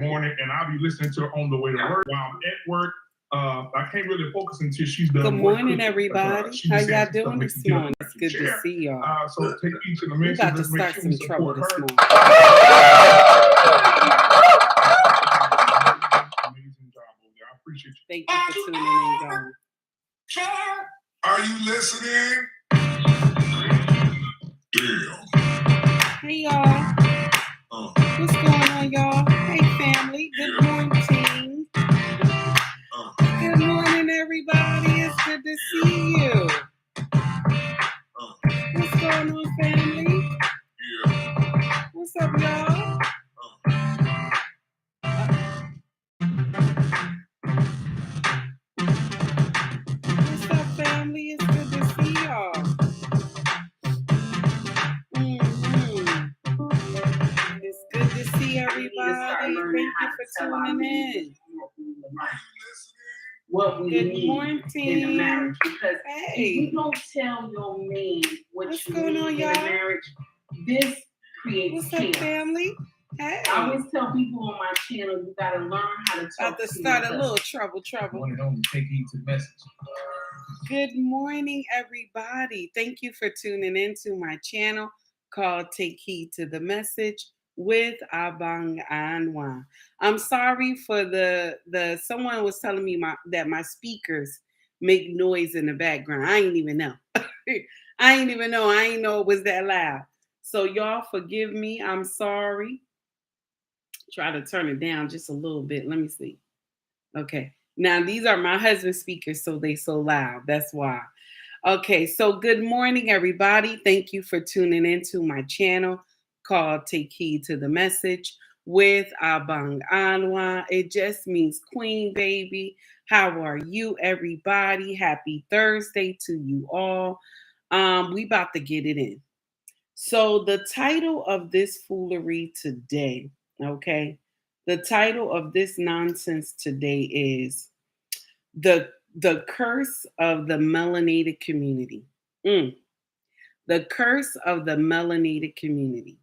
morning, and I'll be listening to her on the way to work while I'm at work. I can't really focus until she's done. Good morning, everybody. How y'all doing this morning? It's good to see y'all. So take each of the We mentions. about to start some trouble this morning. Amazing job, Olga. I appreciate you. Thank you for tuning in, y'all. Are you listening? Damn. Hey, y'all. What's going on, y'all? Hey, family. Good morning. Good morning, everybody. It's good to see you. What's going on, family? What's up, y'all? What's up, family? It's good to see y'all. It's good to see everybody. Thank you for tuning in. What we Good need morning. in a marriage, because if you don't tell your man What's you going need on, in y'all? a marriage, this creates What's up, chaos. family? Hey. I always tell people on my channel, you gotta learn how to talk About to to start your a little trouble. One and only, take heed to the message. Good morning, everybody. Thank you for tuning in to my channel called Take Heed to the Message with Abang Anwa. I'm sorry for the someone was telling me that my speakers make noise in the background. I ain't even know. I ain't know it was that loud. So y'all forgive me. I'm sorry. Try to turn it down just a little bit. Let me see. Okay. Now these are my husband's speakers, so they so loud. That's why. Okay, so good morning, everybody. Thank you for tuning into my channel called Take Heed to the Message with Abang Anwa. It just means queen, baby. How are you, everybody? Happy Thursday to you all. We about to get it in. So the title of this foolery today, okay? The title of this nonsense today is the curse of the melanated community. The curse of the melanated community.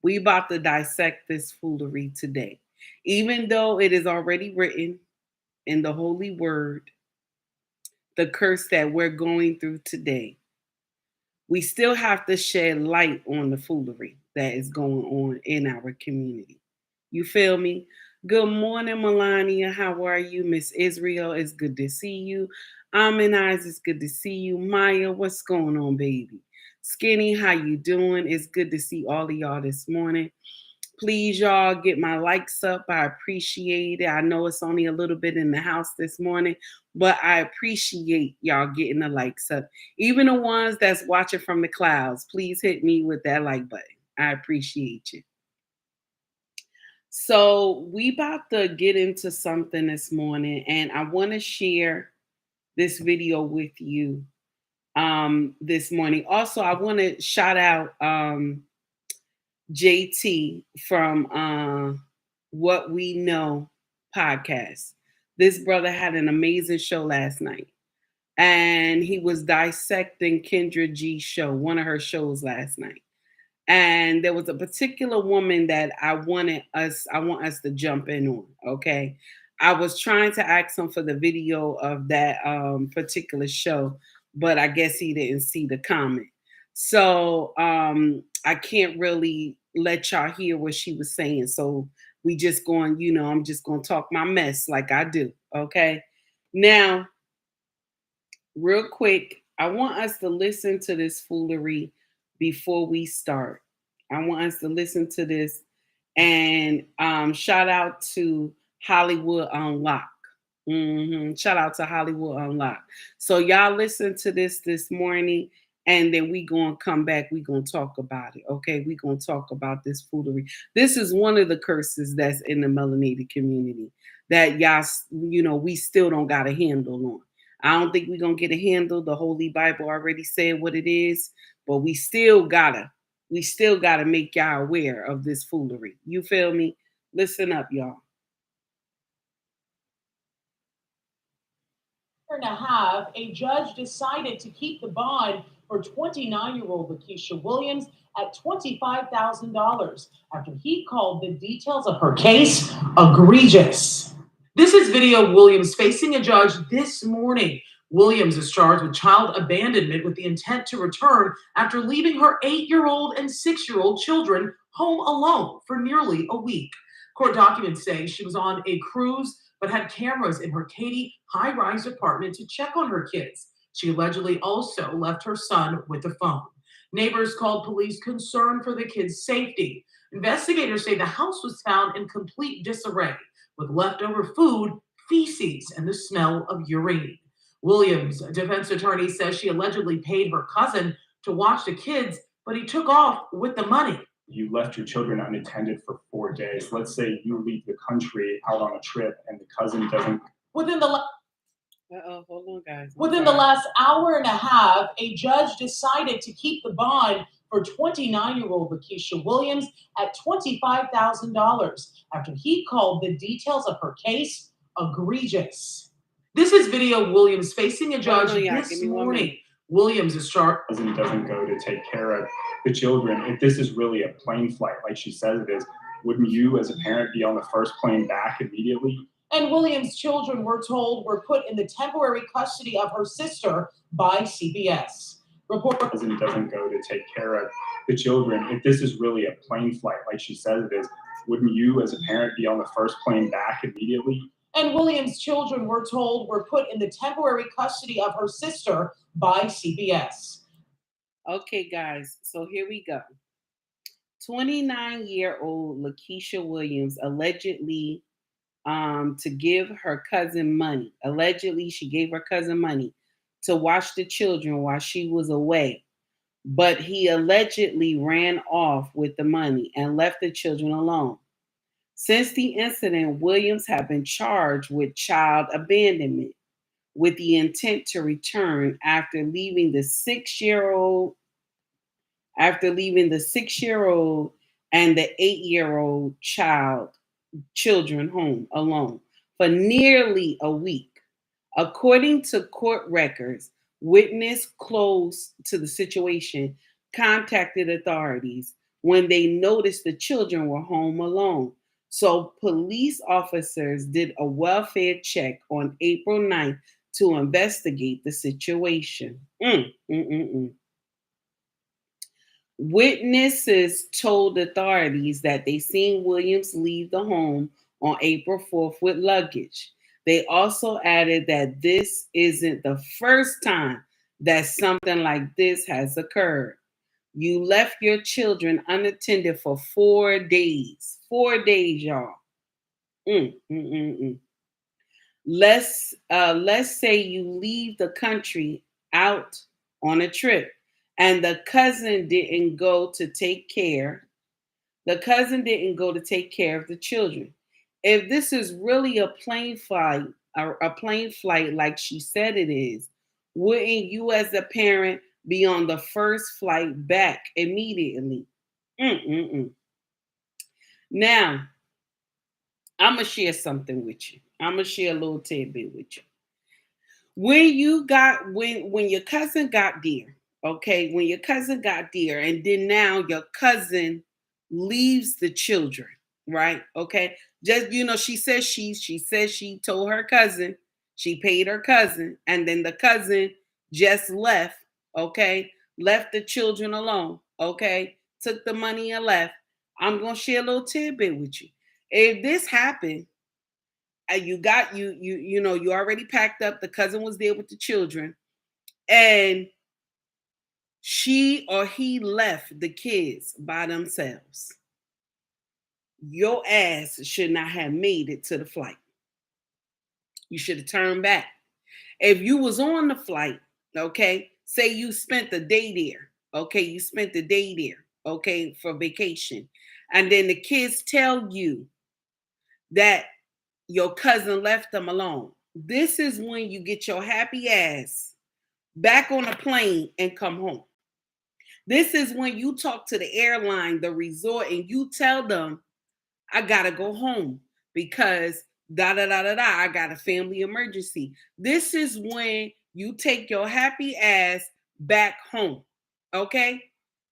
We about to dissect this foolery today. Even though it is already written in the holy word, the curse that we're going through today, we still have to shed light on the foolery that is going on in our community. You feel me? Good morning, Melania. How are you? Miss Israel, it's good to see you. Eyes, it's good to see you. Maya, what's going on, baby? Skinny, how you doing? It's good to see all of y'all this morning. Please, y'all, get my likes up. I appreciate it. I know it's only a little bit in the house this morning, but I appreciate y'all getting the likes up. Even the ones that's watching from the clouds, please hit me with that like button. I appreciate you. So we about to get into something this morning, and I want to share this video with you this morning. Also, I want to shout out JT from What We Know podcast. This brother had an amazing show last night, and he was dissecting Kendra G's show, one of her shows last night. And there was a particular woman that I want us to jump in on. Okay. I was trying to ask him for the video of that particular show, but I guess he didn't see the comment. So I can't really let y'all hear what she was saying. So we just going, I'm just going to talk my mess like I do. Okay. Now, real quick, I want us to listen to this foolery before we start. I want us to listen to this and shout out to Hollywood Unlocked. Shout out to Hollywood Unlocked. So y'all listen to this morning, and then we gonna come back. We gonna talk about it. Okay, we gonna talk about this foolery. This is one of the curses that's in the melanated community that y'all, we still don't got a handle on. I don't think we're gonna get a handle. The Holy Bible already said what it is, but we still gotta make y'all aware of this foolery. You feel me? Listen up, y'all. And a half, a judge decided to keep the bond for 29-year-old Lakeisha Williams at $25,000 after he called the details of her case egregious. This is video Williams facing a judge this morning. Williams is charged with child abandonment with the intent to return after leaving her 8-year-old and 6-year-old children home alone for nearly a week. Court documents say she was on a cruise but had cameras in her Katy high-rise apartment to check on her kids. She allegedly also left her son with a phone. Neighbors called police concerned for the kids' safety. Investigators say the house was found in complete disarray, with leftover food, feces, and the smell of urine. Williams' defense attorney says she allegedly paid her cousin to watch the kids, but he took off with the money. You left your children unattended for 4 days. Let's say you leave the country out on a trip and the cousin doesn't. Within the hold on, guys. Within the last hour and a half, a judge decided to keep the bond for 29-year-old Lakeisha Williams at $25,000 after he called the details of her case egregious. This is video Williams facing a judge this morning. Williams is charged. Cousin doesn't go to take care of the children. If this is really a plane flight, like she says it is, wouldn't you as a parent be on the first plane back immediately? And Williams' children, we're told, were put in the temporary custody of her sister by CBS. Cousin doesn't go to take care of the children. If this is really a plane flight, like she says it is, wouldn't you as a parent be on the first plane back immediately? And Williams' children, we're told, were put in the temporary custody of her sister by CBS. Okay, guys, so here we go. 29-year-old Lakeisha Williams allegedly to give her cousin money. Allegedly, she gave her cousin money to watch the children while she was away. But he allegedly ran off with the money and left the children alone. Since the incident, Williams have been charged with child abandonment with the intent to return after leaving the 6-year-old and the 8-year-old children home alone for nearly a week. According to court records, witness close to the situation contacted authorities when they noticed the children were home alone. So police officers did a welfare check on April 9th to investigate the situation. Witnesses told authorities that they seen Williams leave the home on April 4th with luggage. They also added that this isn't the first time that something like this has occurred. You left your children unattended for 4 days. 4 days, y'all. Let's say you leave the country out on a trip and the cousin didn't go to take care. The cousin didn't go to take care of the children. If this is really a plane flight like she said it is, wouldn't you as a parent be on the first flight back immediately? Now, I'm going to share something with you. I'm going to share a little tidbit with you. When your cousin got there, okay, when your cousin got there and then now your cousin leaves the children, right? Okay. Just, she says she told her cousin, she paid her cousin, and then the cousin just left, okay? Left the children alone, okay? Took the money and left. I'm going to share a little tidbit with you. If this happened, and you already packed up, the cousin was there with the children, and she or he left the kids by themselves, your ass should not have made it to the flight. You should have turned back. If you was on the flight, okay, say you spent the day there, okay, okay, for vacation, and then the kids tell you that your cousin left them alone. This is when you get your happy ass back on a plane and come home. This is when you talk to the airline, the resort, and you tell them, I gotta go home because I got a family emergency. This is when you take your happy ass back home, okay?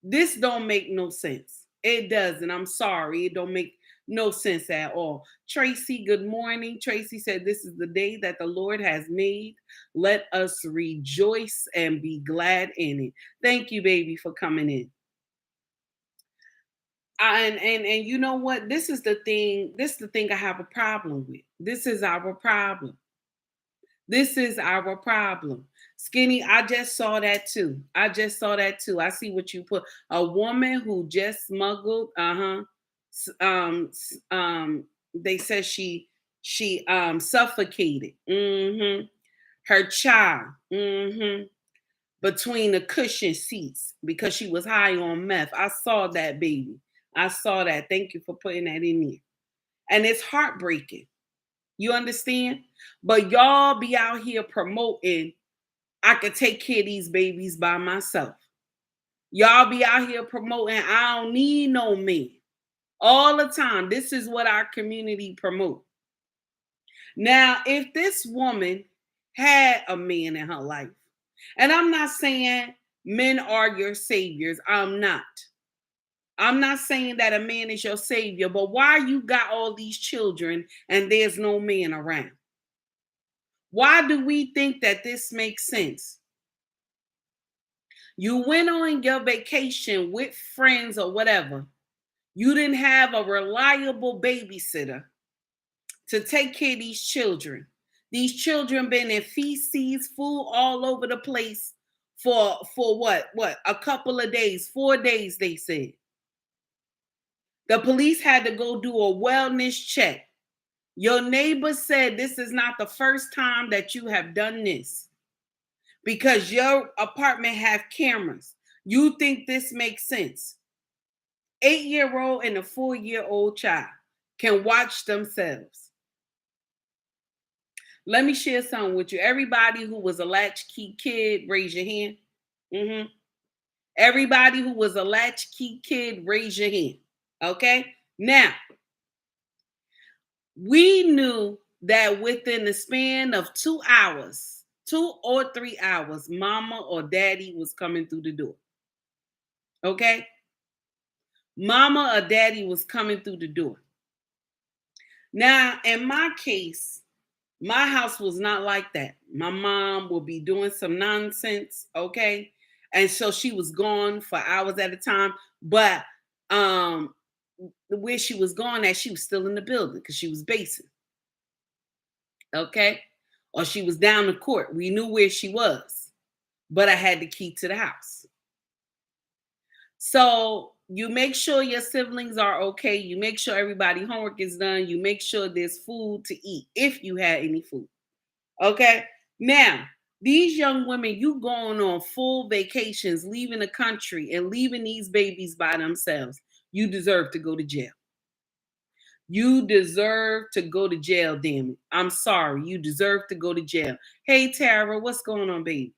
This don't make no sense. It doesn't. I'm sorry. It don't make no sense at all. Tracy, good morning. Tracy said, this is the day that the Lord has made. Let us rejoice and be glad in it. Thank you, baby, for coming in. And you know what? This is the thing. This is the thing I have a problem with. This is our problem. This is our problem. Skinny, I just saw that too. I see what you put. A woman who just smuggled, they said she suffocated. Her child, between the cushion seats because she was high on meth. I saw that, baby. I saw that. Thank you for putting that in there. And it's heartbreaking. You understand? But y'all be out here promoting, I could take care of these babies by myself. Y'all be out here promoting, I don't need no man. All the time. This is what our community promote. Now, if this woman had a man in her life, and I'm not saying men are your saviors. I'm not saying that a man is your savior, but why you got all these children and there's no man around? Why do we think that this makes sense? You went on your vacation with friends or whatever. You didn't have a reliable babysitter to take care of these children. These children been in feces, food all over the place for what? A couple of days, 4 days, they said. The police had to go do a wellness check. Your neighbor said this is not the first time that you have done this because your apartment have cameras. You think this makes sense? 8-year-old and a 4-year-old child can watch themselves. Let me share something with you. Everybody who was a latchkey kid, raise your hand. Everybody who was a latchkey kid, raise your hand. Okay? Now, we knew that within the span of 2 hours, 2 or 3 hours, mama or daddy was coming through the door. Okay? Mama or daddy was coming through the door. Now, in my case, my house was not like that. My mom would be doing some nonsense, okay? And so she was gone for hours at a time. But where she was gone at, she was still in the building because she was basing. Okay? Or she was down the court. We knew where she was. But I had the key to the house. So you make sure your siblings are okay. You make sure everybody's homework is done. You make sure there's food to eat if you had any food. Okay? Now, these young women, you going on full vacations, leaving the country and leaving these babies by themselves. You deserve to go to jail. You deserve to go to jail, damn it. I'm sorry. You deserve to go to jail. Hey, Tara, what's going on, baby?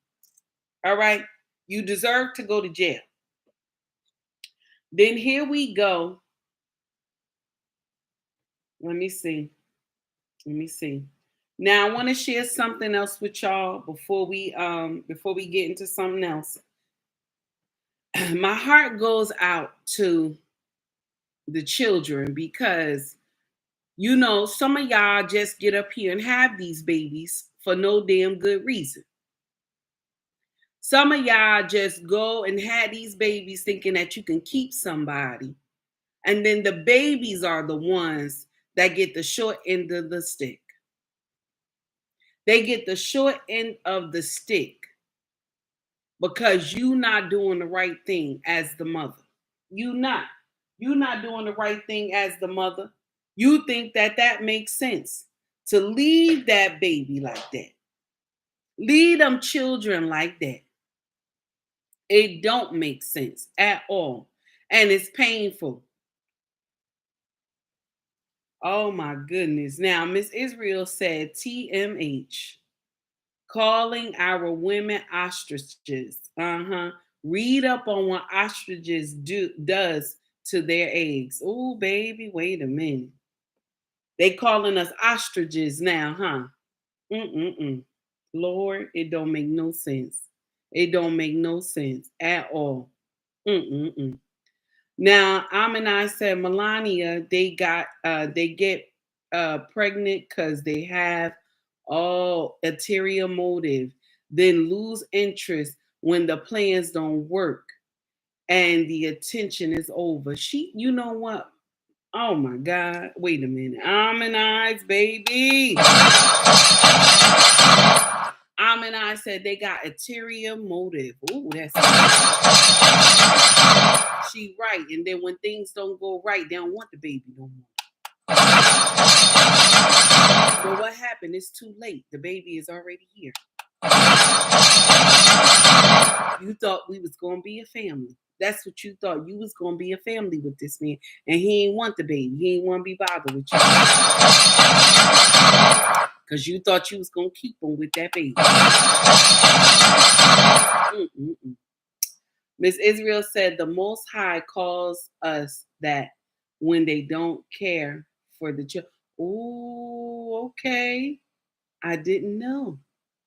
All right? You deserve to go to jail. Then here we go. Let me see. Now I want to share something else with y'all before we get into something else. My heart goes out to the children because you know some of y'all just get up here and have these babies for no damn good reason. Some of y'all just go and have these babies thinking that you can keep somebody. And then the babies are the ones that get the short end of the stick. They get the short end of the stick because you not doing the right thing as the mother. You're not doing the right thing as the mother. You think that makes sense to leave that baby like that. Leave them children like that. It don't make sense at all. And it's painful. Oh my goodness. Now, Miss Israel said TMH, calling our women ostriches. Read up on what ostriches does to their eggs. Oh, baby, wait a minute. They calling us ostriches now, huh? Lord, it don't make no sense. It don't make no sense at all. Mm-mm-mm. Now, I said Melania, they get pregnant because they have ulterior motive, then lose interest when the plans don't work and the attention is over. You know what? Oh my God. Wait a minute. Eyes, baby. I said they got ulterior motive. Ooh, that's she right. And then when things don't go right, they don't want the baby no more. But what happened? It's too late. The baby is already here. You thought we was gonna be a family. That's what you thought. You was gonna be a family with this man, and he ain't want the baby. He ain't want to be bothered with you because you thought you was gonna keep him with that baby. Mm-mm-mm. Miss Israel said the Most High calls us that when they don't care for the children. Oh, okay. I didn't know.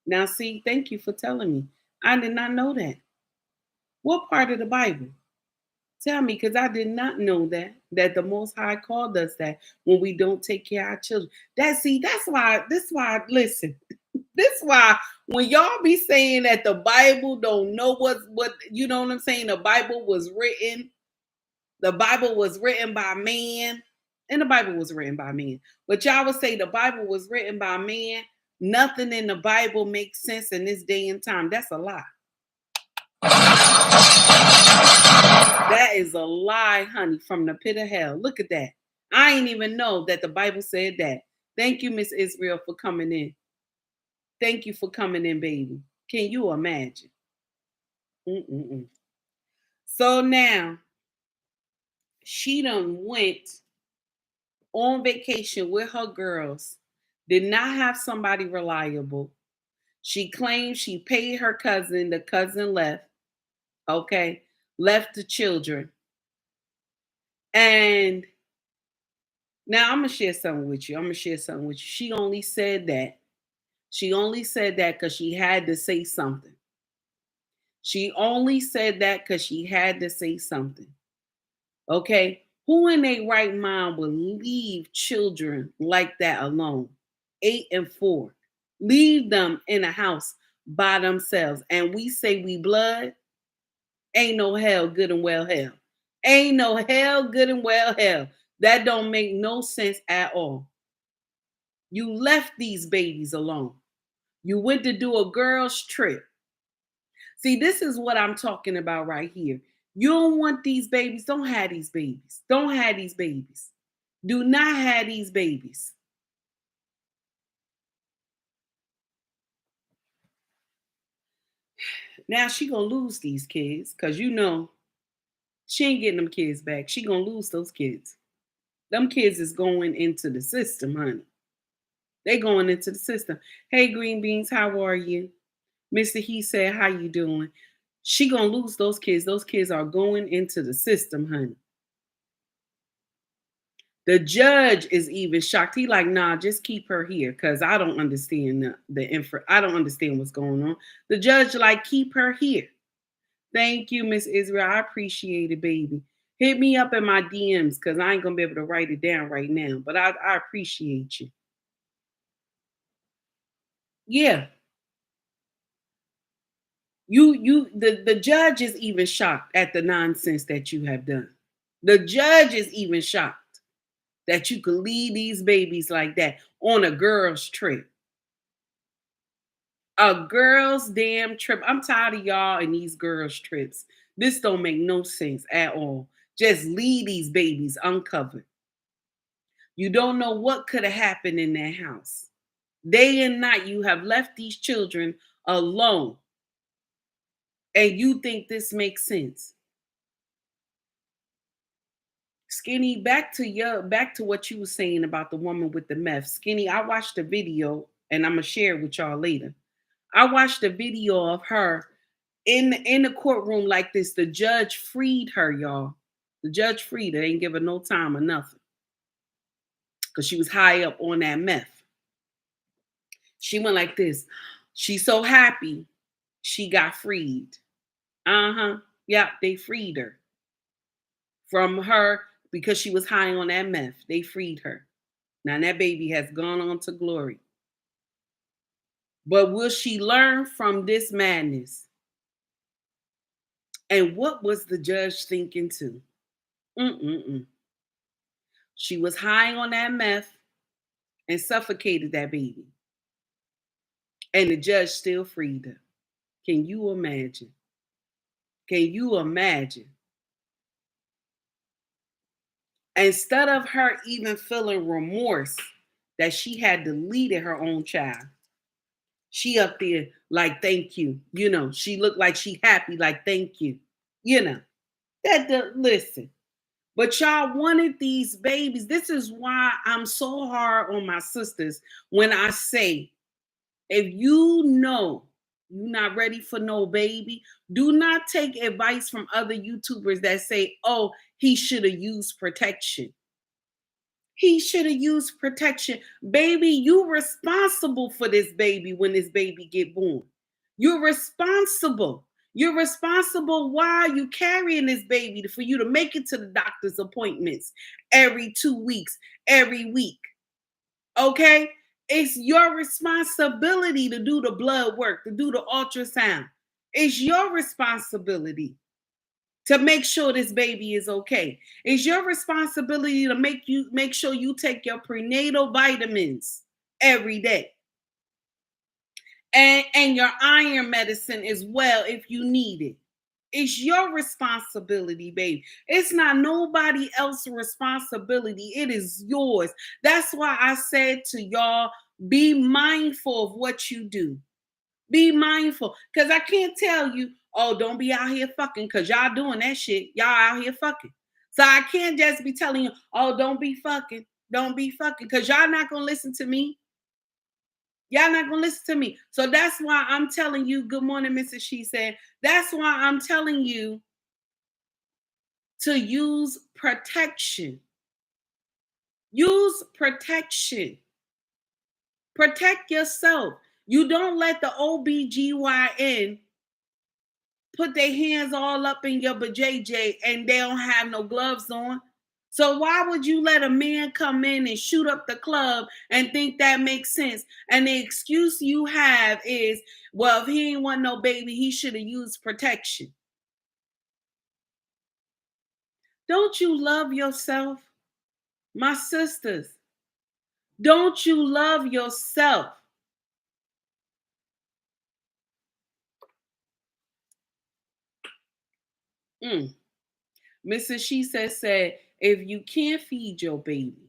Now, see, thank you for telling me. I did not know that. What part of the Bible? Tell me, because I did not know that the Most High called us that when we don't take care of our children. That's why. Listen, this why when y'all be saying that the Bible don't know what you know what I'm saying. The Bible was written by man, and the Bible was written by man. But y'all would say the Bible was written by man. Nothing in the Bible makes sense in this day and time. That's a lie. That is a lie, honey, from the pit of hell. Look at that. I ain't even know that the Bible said that. Thank you, Miss Israel, for coming in. Thank you for coming in, baby. Can you imagine? Mm-mm-mm. So now she done went on vacation with her girls, did not have somebody reliable. She claimed she paid her cousin. The cousin left, okay, left the children. And now I'm going to share something with you. She only said that. Because she had to say something. She only said that because she had to say something. Okay? Who in their right mind would leave children like that alone? 8 and 4. Leave them in a house by themselves. And we say we blood. Ain't no hell, good and well hell. Ain't no hell, good and well hell. That don't make no sense at all. You left these babies alone. You went to do a girl's trip. See, this is what I'm talking about right here. You don't want these babies. Don't have these babies. Don't have these babies. Do not have these babies. Now she gonna lose these kids because you know she ain't getting them kids back. She gonna lose those kids. Them kids is going into the system, honey. They going into the system. Hey, Green Beans, how are you? Mr. He said, how you doing? She gonna lose those kids. Those kids are going into the system, honey. The judge is even shocked. He like, nah, just keep her here because I don't understand I don't understand what's going on. The judge like, keep her here. Thank you, Miss Israel. I appreciate it, baby. Hit me up in my DMs because I ain't gonna be able to write it down right now. But I appreciate you. Yeah. The judge is even shocked at the nonsense that you have done. The judge is even shocked that you could leave these babies like that on a girl's trip. A girl's damn trip. I'm tired of y'all and these girls' trips. This don't make no sense at all. Just leave these babies uncovered. You don't know what could have happened in that house. Day and night, you have left these children alone. And you think this makes sense. Skinny, back to what you were saying about the woman with the meth. Skinny, I watched the video and I'm gonna share it with y'all later. I watched a video of her in the courtroom like this. The judge freed her, y'all. The judge freed her. They didn't give her no time or nothing. Because she was high up on that meth. She went like this. She's so happy she got freed. Uh-huh. Yeah, they freed her from her because she was high on that meth. They freed her. Now that baby has gone on to glory. But will she learn from this madness? And what was the judge thinking too? She was high on that meth and suffocated that baby. And the judge still freed her. Can you imagine? Can you imagine? Instead of her even feeling remorse that she had deleted her own child, she up there like, thank you. You know, she looked like she happy, like, thank you. You know, listen. But y'all wanted these babies. This is why I'm so hard on my sisters when I say, if you know you're not ready for no baby, do not take advice from other YouTubers that say, oh, he should have used protection. He should have used protection. Baby, you responsible for this baby when this baby get born. You're responsible. You're responsible while you carrying this baby for you to make it to the doctor's appointments every 2 weeks, every week. Okay? It's your responsibility to do the blood work, to do the ultrasound. It's your responsibility to make sure this baby is okay. It's your responsibility to make sure you take your prenatal vitamins every day. And your iron medicine as well if you need it. It's your responsibility, baby. It's not nobody else's responsibility. It is yours. That's why I said to y'all, be mindful of what you do. Be mindful. Because I can't tell you, oh, don't be out here fucking, because y'all doing that shit. Y'all out here fucking. So I can't just be telling you, oh, don't be fucking. Don't be fucking. Because y'all not going to listen to me. Y'all not going to listen to me. So that's why I'm telling you, good morning, Mrs. She said. That's why I'm telling you to use protection. Use protection. Protect yourself. You don't let the OBGYN put their hands all up in your BJJ and they don't have no gloves on. So why would you let a man come in and shoot up the club and think that makes sense? And the excuse you have is, well, if he ain't want no baby, he should have used protection. Don't you love yourself? My sisters, don't you love yourself? Mrs. She said, if you can't feed your baby,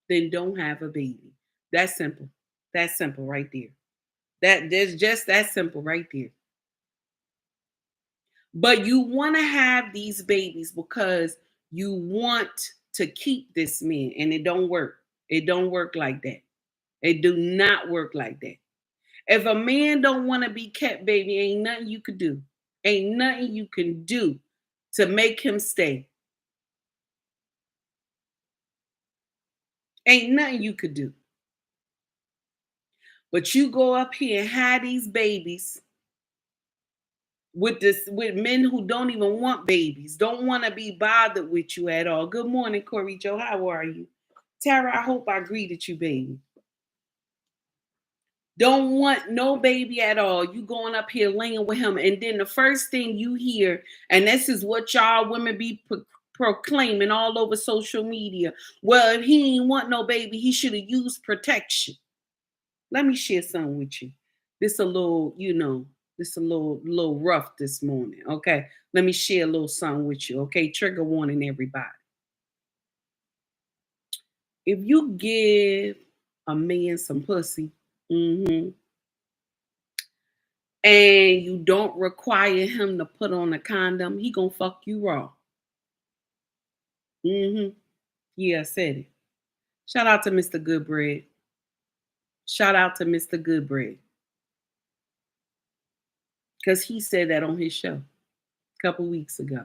then don't have a baby. That's simple. That's simple right there. There's just that simple right there. But you want to have these babies because you want to keep this man, and it don't work. It don't work like that. It do not work like that. If a man don't want to be kept, baby, ain't nothing you could do. Ain't nothing you can do to make him stay. Ain't nothing you could do. But you go up here and have these babies with men who don't even want babies, don't want to be bothered with you at all. Good morning, Corey Joe. How are you? Tara, I hope I greeted you, baby. Don't want no baby at all. You going up here laying with him, and then the first thing you hear, and this is what y'all women be proclaiming all over social media. Well, if he ain't want no baby, he should have used protection. Let me share something with you. This a little, this a little rough this morning. Okay, let me share a little something with you. Okay, trigger warning, everybody. If you give a man some pussy, and you don't require him to put on a condom, he gonna fuck you raw. Yeah, I said it. Shout out to Mr. Goodbread. Shout out to Mr. Goodbread. Because he said that on his show a couple weeks ago.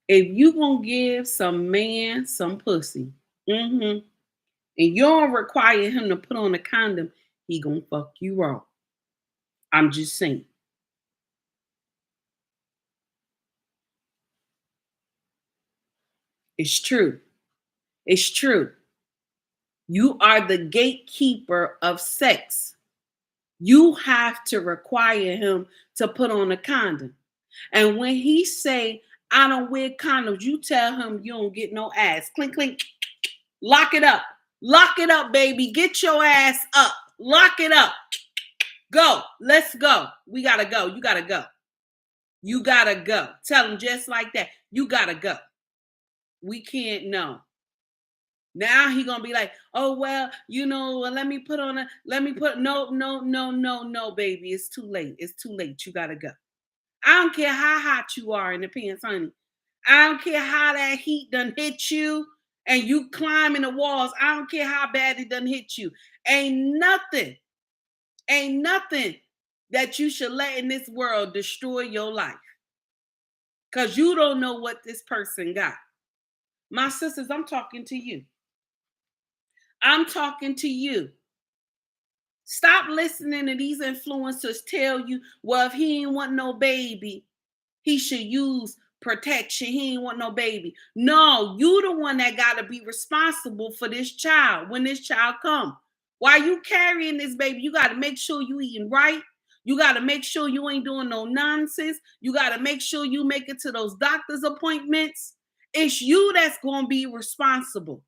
If you gonna give some man some pussy, and you don't require him to put on a condom, he gonna fuck you raw. I'm just saying. It's true. It's true. You are the gatekeeper of sex. You have to require him to put on a condom. And when he say, I don't wear condoms, you tell him you don't get no ass. Clink, clink. Lock it up. Lock it up, baby. Get your ass up. Lock it up. Go. Let's go. We got to go. You got to go. You got to go. Tell him just like that. You got to go. We can't know. Now he going to be like, oh, well, let me put, no, baby. It's too late. It's too late. You got to go. I don't care how hot you are in the pants, honey. I don't care how that heat done hit you and you climbing the walls. I don't care how bad it done hit you. Ain't nothing that you should let in this world destroy your life. Because you don't know what this person got. My sisters, I'm talking to you. I'm talking to you. Stop listening to these influencers tell you, well, if he ain't want no baby, he should use protection. He ain't want no baby. No, you the one that got to be responsible for this child when this child come. While you carrying this baby, you got to make sure you eating right. You got to make sure you ain't doing no nonsense. You got to make sure you make it to those doctor's appointments. It's you that's going to be responsible.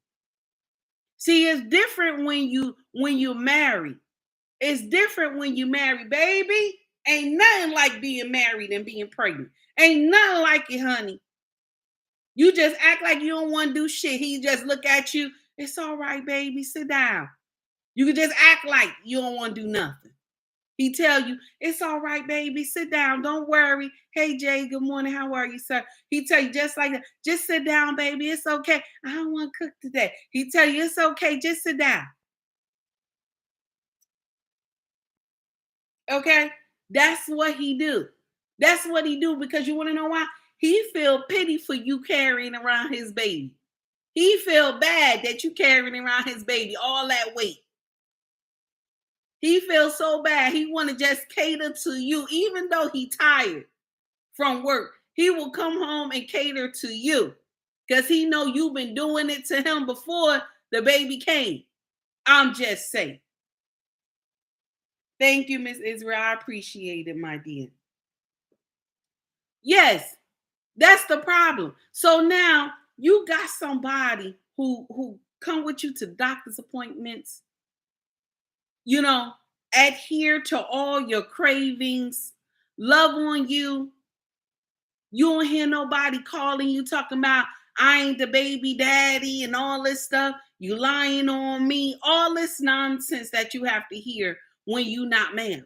See, it's different when you marry. It's different when you marry, baby. Ain't nothing like being married and being pregnant. Ain't nothing like it, honey. You just act like you don't want to do shit. He just look at you. It's all right, baby. Sit down. You can just act like you don't want to do nothing. He tell you, it's all right, baby. Sit down. Don't worry. Hey, Jay, good morning. How are you, sir? He tell you just like that. Just sit down, baby. It's okay. I don't want to cook today. He tell you, it's okay. Just sit down. Okay? That's what he do. That's what he do because you want to know why? He feel pity for you carrying around his baby. He feel bad that you carrying around his baby, all that weight. He feels so bad. He want to just cater to you, even though he tired from work. He will come home and cater to you because he know you've been doing it to him before the baby came. I'm just saying. Thank you, Miss Israel. I appreciate it, my dear. Yes, that's the problem. So now you got somebody who come with you to doctor's appointments, adhere to all your cravings, love on you. You don't hear nobody calling you talking about, I ain't the baby daddy and all this stuff. You lying on me. All this nonsense that you have to hear when you not married.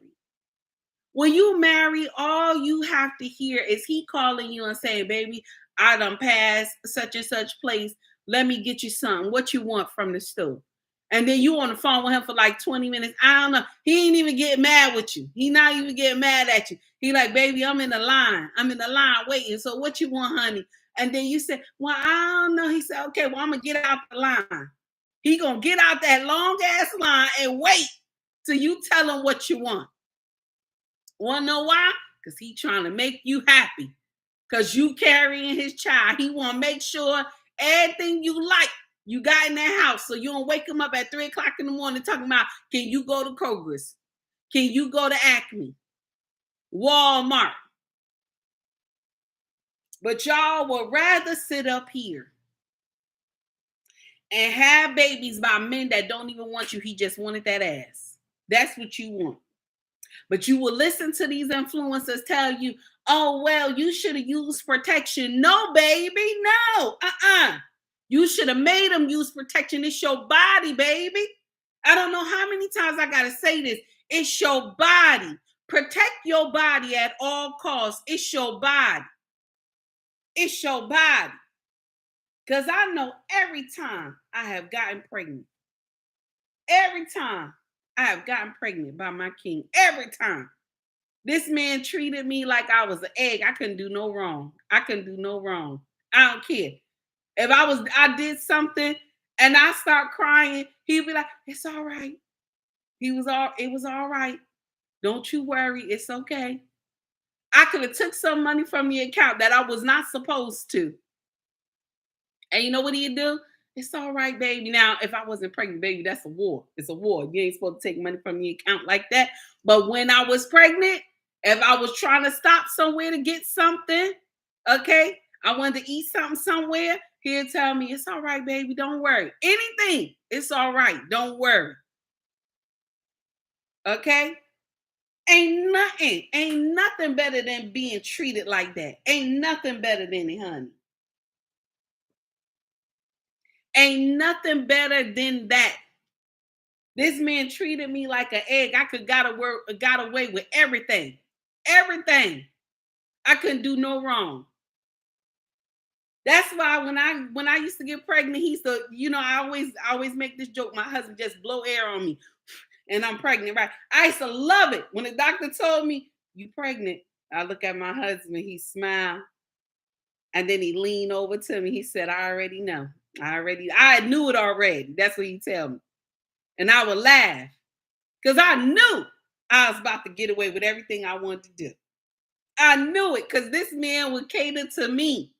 When you marry, all you have to hear is he calling you and saying, baby, I done passed such and such place. Let me get you something. What you want from the store? And then you on the phone with him for like 20 minutes. I don't know. He ain't even getting mad with you. He not even getting mad at you. He like, baby, I'm in the line. I'm in the line waiting. So what you want, honey? And then you say, well, I don't know. He said, okay, well, I'm going to get out the line. He going to get out that long ass line and wait till you tell him what you want. Want to know why? Because he trying to make you happy. Because you carrying his child. He want to make sure everything you like, you got in that house. So you don't wake him up at 3 o'clock in the morning talking about, can you go to Kroger's? Can you go to Acme? Walmart? But y'all would rather sit up here and have babies by men that don't even want you. He just wanted that ass. That's what you want. But you will listen to these influencers tell you, oh, well, you should have used protection. No, baby, no. You should have made them use protection. It's your body, baby. I don't know how many times I got to say this. It's your body. Protect your body at all costs. It's your body. It's your body. Because I know every time I have gotten pregnant, every time I have gotten pregnant by my king, every time, this man treated me like I was an egg. I couldn't do no wrong. I couldn't do no wrong. I don't care. If I did something and I start crying, he'd be like, it's all right. It was all right. Don't you worry. It's okay. I could have took some money from the account that I was not supposed to. And you know what he'd do? It's all right, baby. Now, if I wasn't pregnant, baby, that's a war. It's a war. You ain't supposed to take money from your account like that. But when I was pregnant, if I was trying to stop somewhere to get something, okay, I wanted to eat something somewhere, he'd tell me, it's all right, baby, don't worry. Anything, it's all right, don't worry. Okay? Ain't nothing better than being treated like that. Ain't nothing better than it, honey. Ain't nothing better than that. This man treated me like an egg. I got away with everything. Everything. I couldn't do no wrong. That's why when I used to get pregnant, he used to, I always make this joke. My husband just blow air on me and I'm pregnant, right? I used to love it. When the doctor told me, you pregnant, I look at my husband, he smiled. And then he leaned over to me. He said, I already know. I knew it already. That's what he tell me. And I would laugh because I knew I was about to get away with everything I wanted to do. I knew it because this man would cater to me.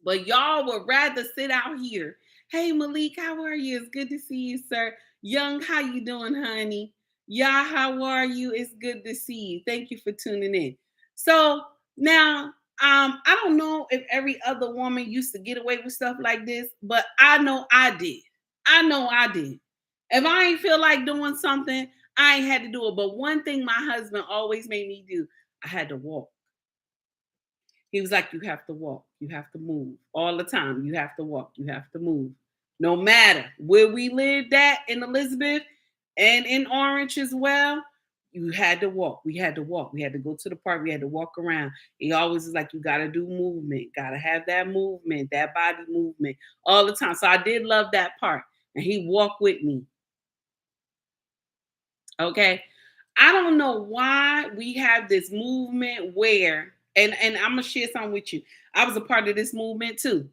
But y'all would rather sit out here. Hey, Malik, how are you? It's good to see you, sir. Young, how you doing, honey? Yeah, how are you? It's good to see you. Thank you for tuning in. So now, I don't know if every other woman used to get away with stuff like this, but I know I did. If I ain't feel like doing something, I ain't had to do it. But one thing my husband always made me do, I had to walk. He was like, you have to walk. You have to move all the time. You have to walk. You have to move. No matter where we lived at in Elizabeth and in Orange as well, you had to walk. We had to walk. We had to go to the park. We had to walk around. He always was like, you got to do movement. Got to have that movement, that body movement all the time. So I did love that part. And he walked with me. Okay. I don't know why we have this movement where, and I'm going to share something with you. I was a part of this movement too.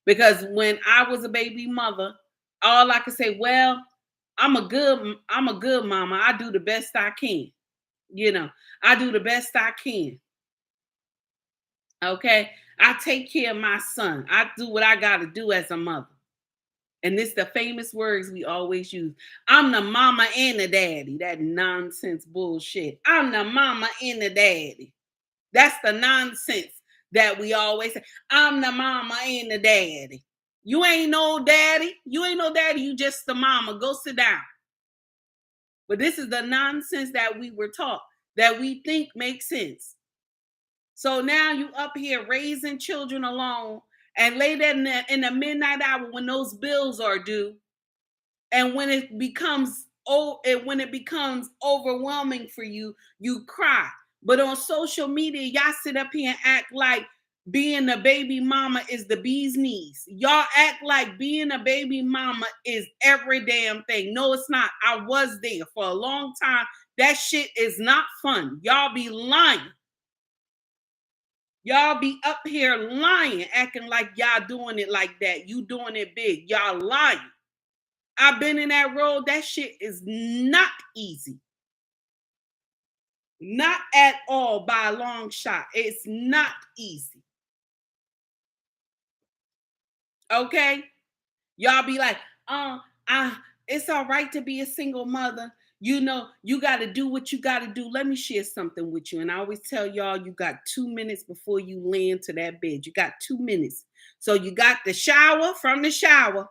Because when I was a baby mother, all I could say, well, I'm a good mama. I do the best I can. I do the best I can. Okay. I take care of my son. I do what I got to do as a mother. And this the famous words we always use. I'm the mama and the daddy. That nonsense bullshit. I'm the mama and the daddy. That's the nonsense that we always say. I'm the mama and the daddy. You ain't no daddy. You just the mama. Go sit down. But this is the nonsense that we were taught, that we think makes sense. So now you up here raising children alone, and late in the midnight hour when those bills are due, and when it becomes overwhelming for you, you cry. But on social media, y'all sit up here and act like being a baby mama is the bee's knees. Y'all act like being a baby mama is every damn thing. No, it's not. I was there for a long time. That shit is not fun. Y'all be lying. Y'all be up here lying, acting like y'all doing it like that. You doing it big. Y'all lying. I've been in that road. That shit is not easy. Not at all by a long shot. It's not easy. Okay? Y'all be like, it's all right to be a single mother. You got to do what you got to do. Let me share something with you. And I always tell y'all, you got 2 minutes before you land to that bed. You got 2 minutes. So you got the shower, from the shower.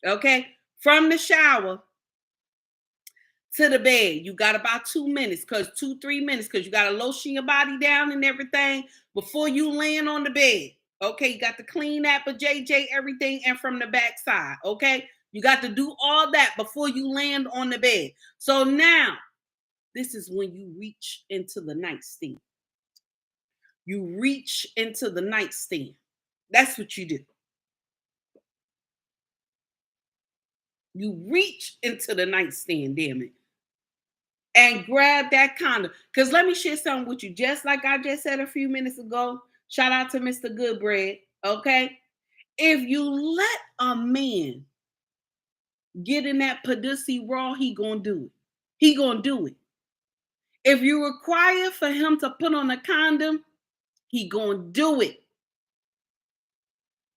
Okay? From the shower to the bed. You got about 2 minutes, 3 minutes, because you got to lotion your body down and everything before you land on the bed. Okay? You got to clean that for JJ, everything, and from the back side. Okay? You got to do all that before you land on the bed. So now, this is when you reach into the nightstand. You reach into the nightstand. That's what you do. You reach into the nightstand, damn it, and grab that condom. Because let me share something with you. Just like I just said a few minutes ago, shout out to Mr. Goodbread, okay? If you let a man get in that pussy raw, he gonna do it. He gonna do it. If you require for him to put on a condom, He gonna do it.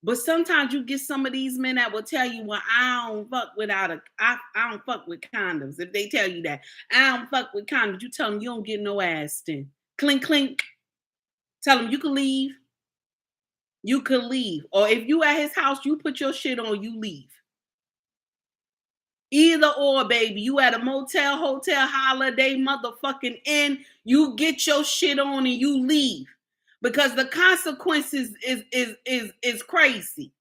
But sometimes you get some of these men that will tell you, well, I don't fuck with condoms. If they tell you that, I don't fuck with condoms, you tell them you don't get no ass then. Clink, clink. Tell them you can leave. You can leave. Or if you at his house, you put your shit on, you leave. Either or, baby. You at a motel, hotel, holiday, motherfucking inn, you get your shit on and you leave. Because the consequences is crazy.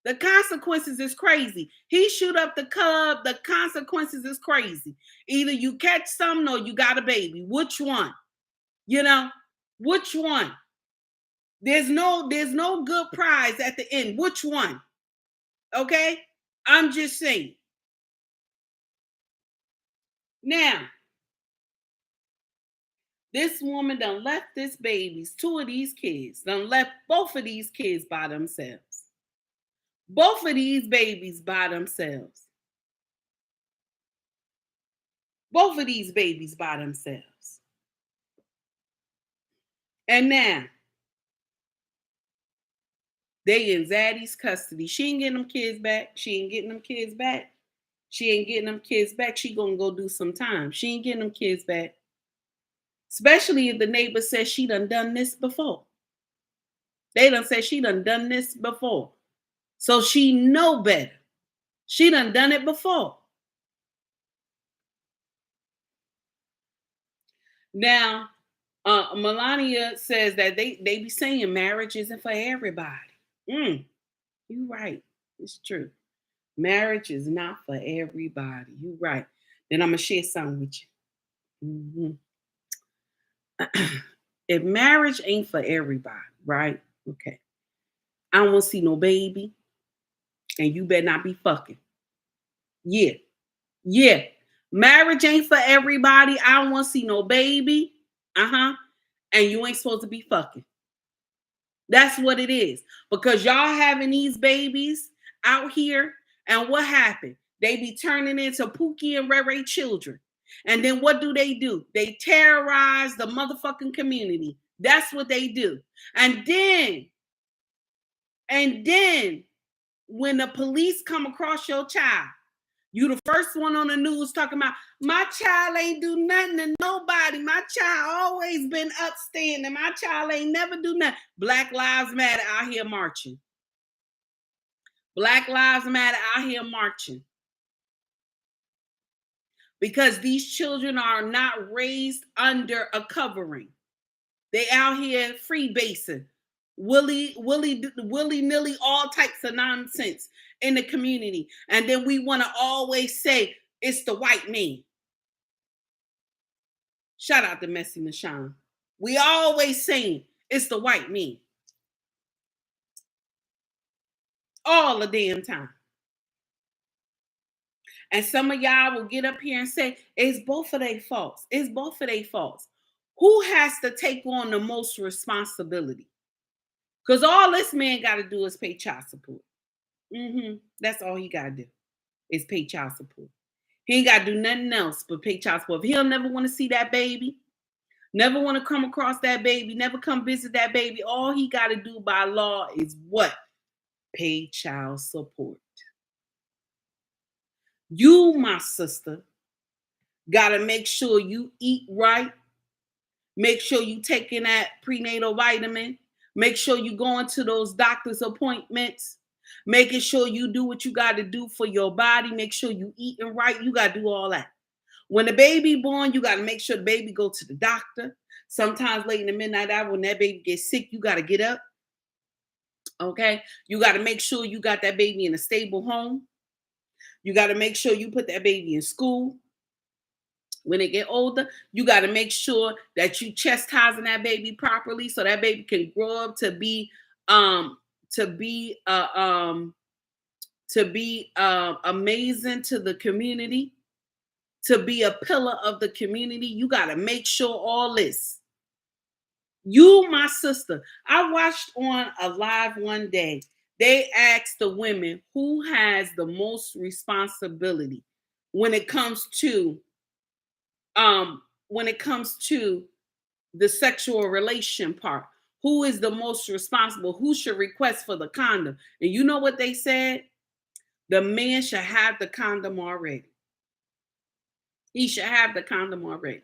The consequences is crazy. He shoot up the cub. The consequences is crazy. Either you catch something or you got a baby. Which one? You know, which one? There's no good prize at the end. Which one? Okay? I'm just saying. Now, this woman done left this babies, 2 of these kids, done left both of these kids by themselves. Both of these babies by themselves. Both of these babies by themselves. And now, they in Zaddy's custody. She ain't getting them kids back. She ain't getting them kids back. She ain't getting them kids back. She gonna go do some time. She ain't getting them kids back. Especially if the neighbor says she done this before. They done said she done this before. So she know better. She done it before. Now, Melania says that they be saying marriage isn't for everybody. You're right. It's true. Marriage is not for everybody. You're right. Then I'm going to share something with you. If marriage ain't for everybody, right? Okay. I don't want to see no baby. And you better not be fucking. Yeah. Marriage ain't for everybody. I don't want to see no baby. And you ain't supposed to be fucking. That's what it is. Because y'all having these babies out here. And what happened? They be turning into Pookie and Ray Ray children. And then what do? They terrorize the motherfucking community. That's what they do. And then when the police come across your child, you the first one on the news talking about, my child ain't do nothing to nobody. My child always been upstanding. My child ain't never do nothing. Black Lives Matter out here marching. Black Lives Matter out here marching. Because these children are not raised under a covering. They out here freebasing, willy-nilly, all types of nonsense in the community. And then we want to always say it's the white man. Shout out to Messy Michonne. We always saying it's the white man. All the damn time. And some of y'all will get up here and say, it's both of their faults. It's both of their faults. Who has to take on the most responsibility? Because all this man got to do is pay child support. That's all he got to do is pay child support. He ain't got to do nothing else but pay child support. If he'll never want to see that baby, never want to come across that baby, never come visit that baby, all he got to do by law is what? Pay child support. You, my sister, got to make sure you eat right. Make sure you taking that prenatal vitamin. Make sure you going to those doctor's appointments. Making sure you do what you got to do for your body. Make sure you eating right. You got to do all that. When the baby born, you got to make sure the baby go to the doctor. Sometimes late in the midnight hour when that baby gets sick, you got to get up. Okay? You got to make sure you got that baby in a stable home. You got to make sure you put that baby in school. When they get older, you got to make sure that you chastising that baby properly so that baby can grow up to be amazing to the community, to be a pillar of the community. You got to make sure all this. You, my sister, I watched on a live one day. They asked the women who has the most responsibility when it comes to the sexual relation part. who is the most responsible, who should request for the condom. And you know what they said? The man should have the condom already. He should have the condom already.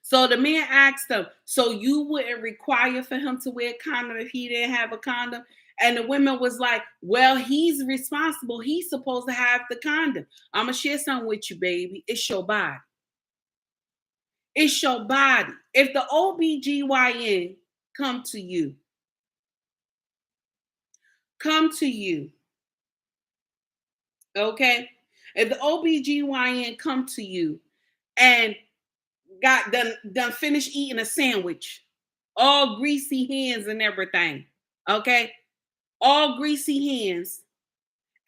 So the man asked them, so you wouldn't require for him to wear a condom if he didn't have a condom? And the women was like, well, he's responsible. He's supposed to have the condom. I'm going to share something with you, baby. It's your body. It's your body. If the OBGYN come to you, okay? If the OBGYN come to you and got done finished eating a sandwich, all greasy hands and everything, okay? All greasy hands.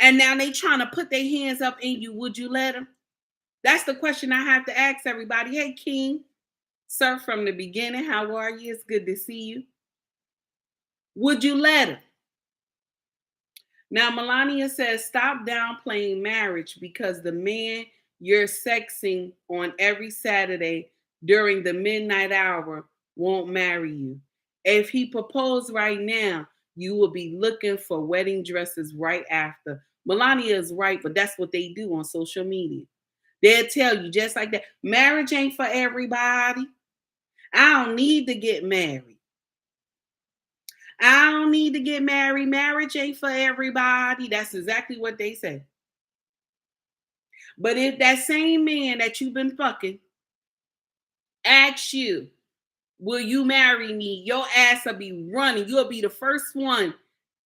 And now they trying to put their hands up in you. Would you let them? That's the question I have to ask everybody. Hey, King, sir, from the beginning, how are you? It's good to see you. Would you let him? Now, Melania says, stop downplaying marriage because the man you're sexing on every Saturday during the midnight hour won't marry you. If he proposed right now, you will be looking for wedding dresses right after. Melania is right, but that's what they do on social media. They'll tell you just like that. Marriage ain't for everybody. I don't need to get married. I don't need to get married. Marriage ain't for everybody. That's exactly what they say. But if that same man that you've been fucking asks you, will you marry me? Your ass will be running. You'll be the first one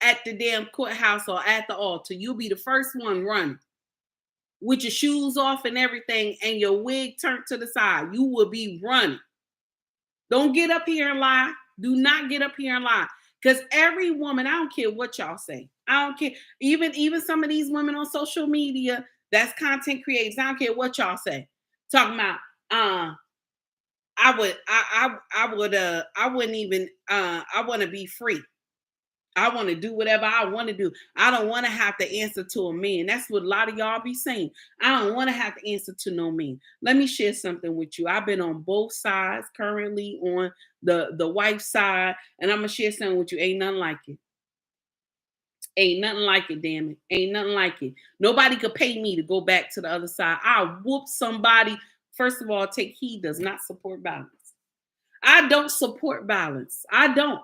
at the damn courthouse or at the altar. You'll be the first one running with your shoes off and everything and your wig turned to the side. You will be running. Don't get up here and lie. Do not get up here and lie. Because every woman, I don't care what y'all say. I don't care. Even some of these women on social media that's content creators, I don't care what y'all say. Talking about I want to be free. I want to do whatever I want to do. I don't want to have to answer to a man. That's what a lot of y'all be saying. I don't want to have to answer to no man. Let me share something with you. I've been on both sides, currently on the wife's side, and I'm going to share something with you. Ain't nothing like it. Ain't nothing like it, damn it. Ain't nothing like it. Nobody could pay me to go back to the other side. I'll whoop somebody. First of all, take heed, does not support violence. I don't support violence. I don't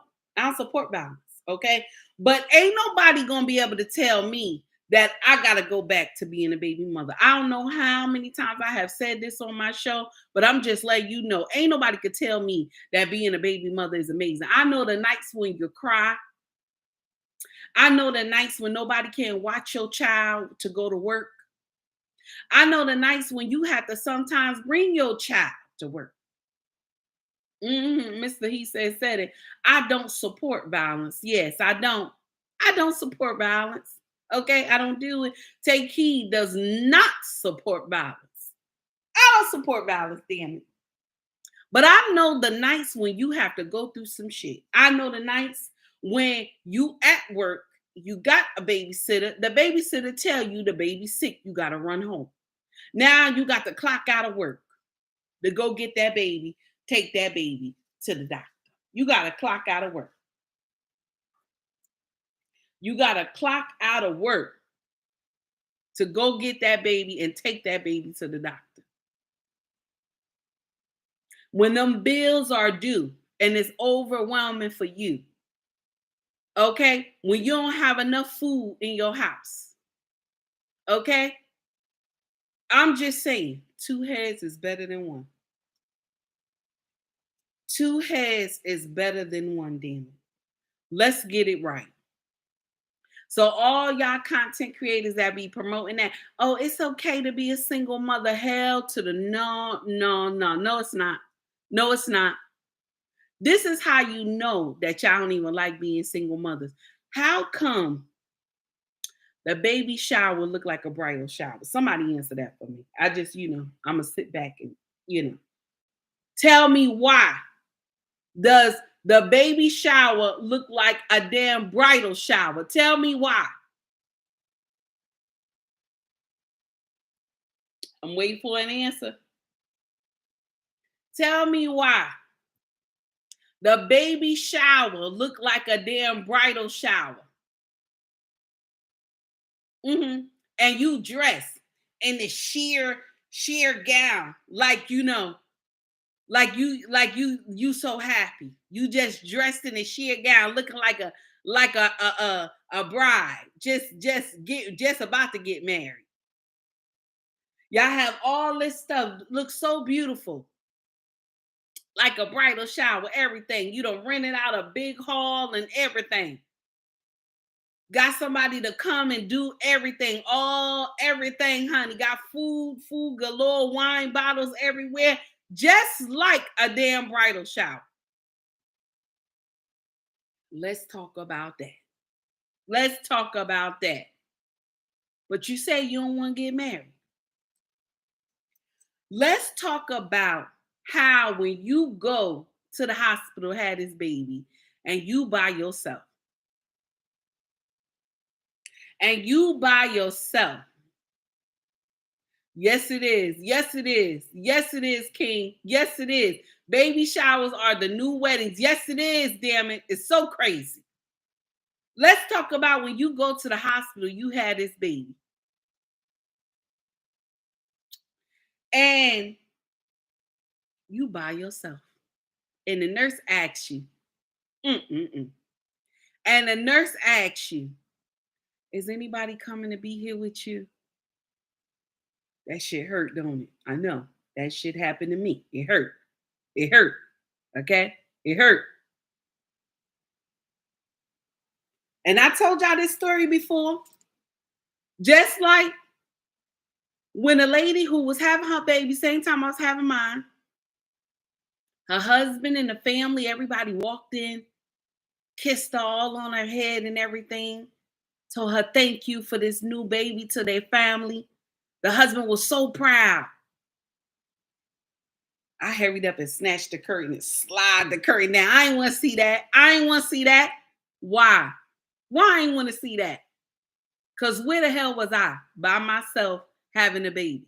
support violence. Okay. But ain't nobody going to be able to tell me that I got to go back to being a baby mother. I don't know how many times I have said this on my show, but I'm just letting you know, ain't nobody could tell me that being a baby mother is amazing. I know the nights when you cry. I know the nights when nobody can watch your child to go to work. I know the nights when you have to sometimes bring your child to work. Mr. He said it. I don't support violence. Yes, I don't. I don't support violence. Okay, I don't do it. Take heed does not support violence. I don't support violence, damn it. But I know the nights when you have to go through some shit. I know the nights when you at work, you got a babysitter. The babysitter tell you the baby's sick. You got to run home. Now you got to clock out of work to go get that baby. Take that baby to the doctor. You got to clock out of work. You got to clock out of work to go get that baby and take that baby to the doctor. When them bills are due and it's overwhelming for you, okay? When you don't have enough food in your house, okay? I'm just saying, 2 heads is better than one. 2 heads is better than one, damn it. Let's get it right. So all y'all content creators that be promoting that, oh, it's okay to be a single mother, hell to the no, it's not. No, it's not. This is how you know that y'all don't even like being single mothers. How come the baby shower look like a bridal shower? Somebody answer that for me. I just, I'm going to sit back and, tell me why does the baby shower look like a damn bridal shower? Tell me why. I'm waiting for an answer. Tell me why. The baby shower looked like a damn bridal shower. And you dress in the sheer gown, like like you so happy. You just dressed in a sheer gown, looking like a bride, just about to get married. Y'all have all this stuff, looks so beautiful, like a bridal shower, everything. You done rented out a big hall and everything. Got somebody to come and do everything, everything, honey. Got food galore, wine bottles everywhere, just like a damn bridal shower. Let's talk about that. Let's talk about that. But you say you don't want to get married. Let's talk about how when you go to the hospital, had this baby, and you by yourself. And you by yourself. Yes, it is. Yes, it is. Yes, it is, King. Yes, it is. Baby showers are the new weddings. Yes, it is. Damn it. It's so crazy. Let's talk about when you go to the hospital, you had this baby. And you by yourself. And the nurse asks you, And the nurse asks you, is anybody coming to be here with you? That shit hurt, don't it? I know. That shit happened to me. It hurt. It hurt. Okay? It hurt. And I told y'all this story before. Just like when a lady who was having her baby, same time I was having mine, her husband and the family, everybody walked in, kissed her all on her head and everything, told her thank you for this new baby to their family. The husband was so proud. I hurried up and snatched the curtain and slide the curtain down. I ain't want to see that. I ain't want to see that. Why? Why I ain't want to see that? Because where the hell was I by myself having a baby?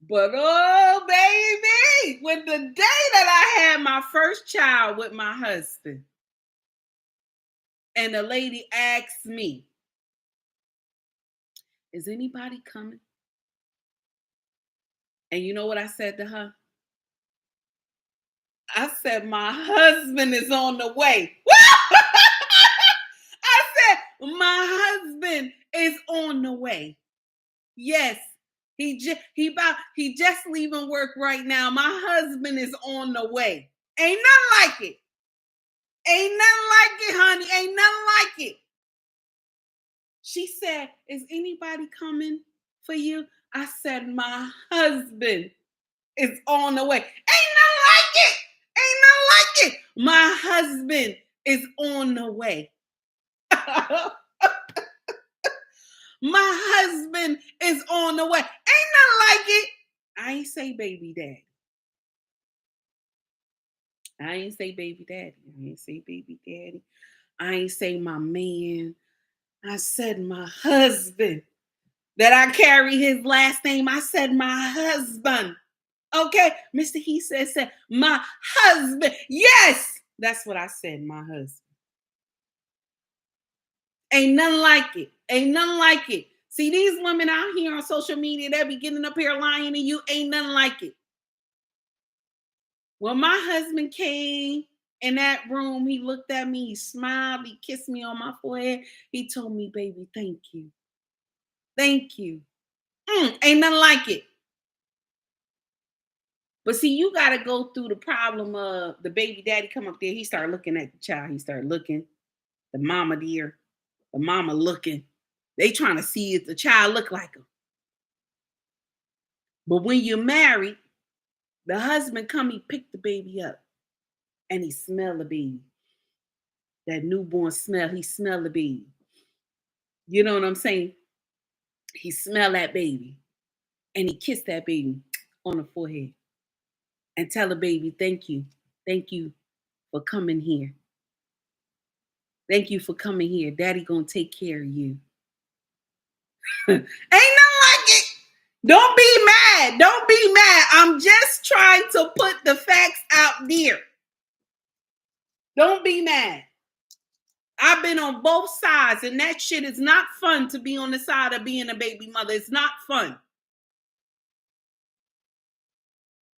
But oh, baby, when the day that I had my first child with my husband, and the lady asked me, is anybody coming? And you know what I said to her? I said, my husband is on the way. I said, my husband is on the way. Yes, he just leaving work right now. My husband is on the way. Ain't nothing like it. Ain't nothing like it, honey. Ain't nothing like it. She said, is anybody coming for you? I said, my husband is on the way. Ain't nothing like it. Ain't nothing like it. My husband is on the way. My husband is on the way. Ain't nothing like it. I ain't say baby daddy. I ain't say baby daddy. I ain't say baby daddy. I ain't say my man. I said my husband. That I carry his last name. I said my husband. Okay, Mr. He said my husband. Yes, that's what I said, my husband. Ain't nothing like it. Ain't nothing like it. See, these women out here on social media, they be getting up here lying to you. Ain't nothing like it. When my husband came in that room, he looked at me, he smiled, he kissed me on my forehead. He told me, baby, thank you. Thank you. Ain't nothing like it. But see, you got to go through the problem of the baby daddy come up there. He started looking at the child. He started looking. The mama there. The mama looking. They trying to see if the child look like him. But when you're married, the husband come, he pick the baby up. And he smell the baby. That newborn smell. He smell the baby. You know what I'm saying? He smell that baby. And he kissed that baby on the forehead. And tell the baby, thank you. Thank you for coming here. Thank you for coming here. Daddy gonna take care of you. Ain't nothing like it. Don't be mad. Don't be mad. I'm just trying to put the facts out there. Don't be mad. I've been on both sides, and that shit is not fun to be on the side of being a baby mother. It's not fun.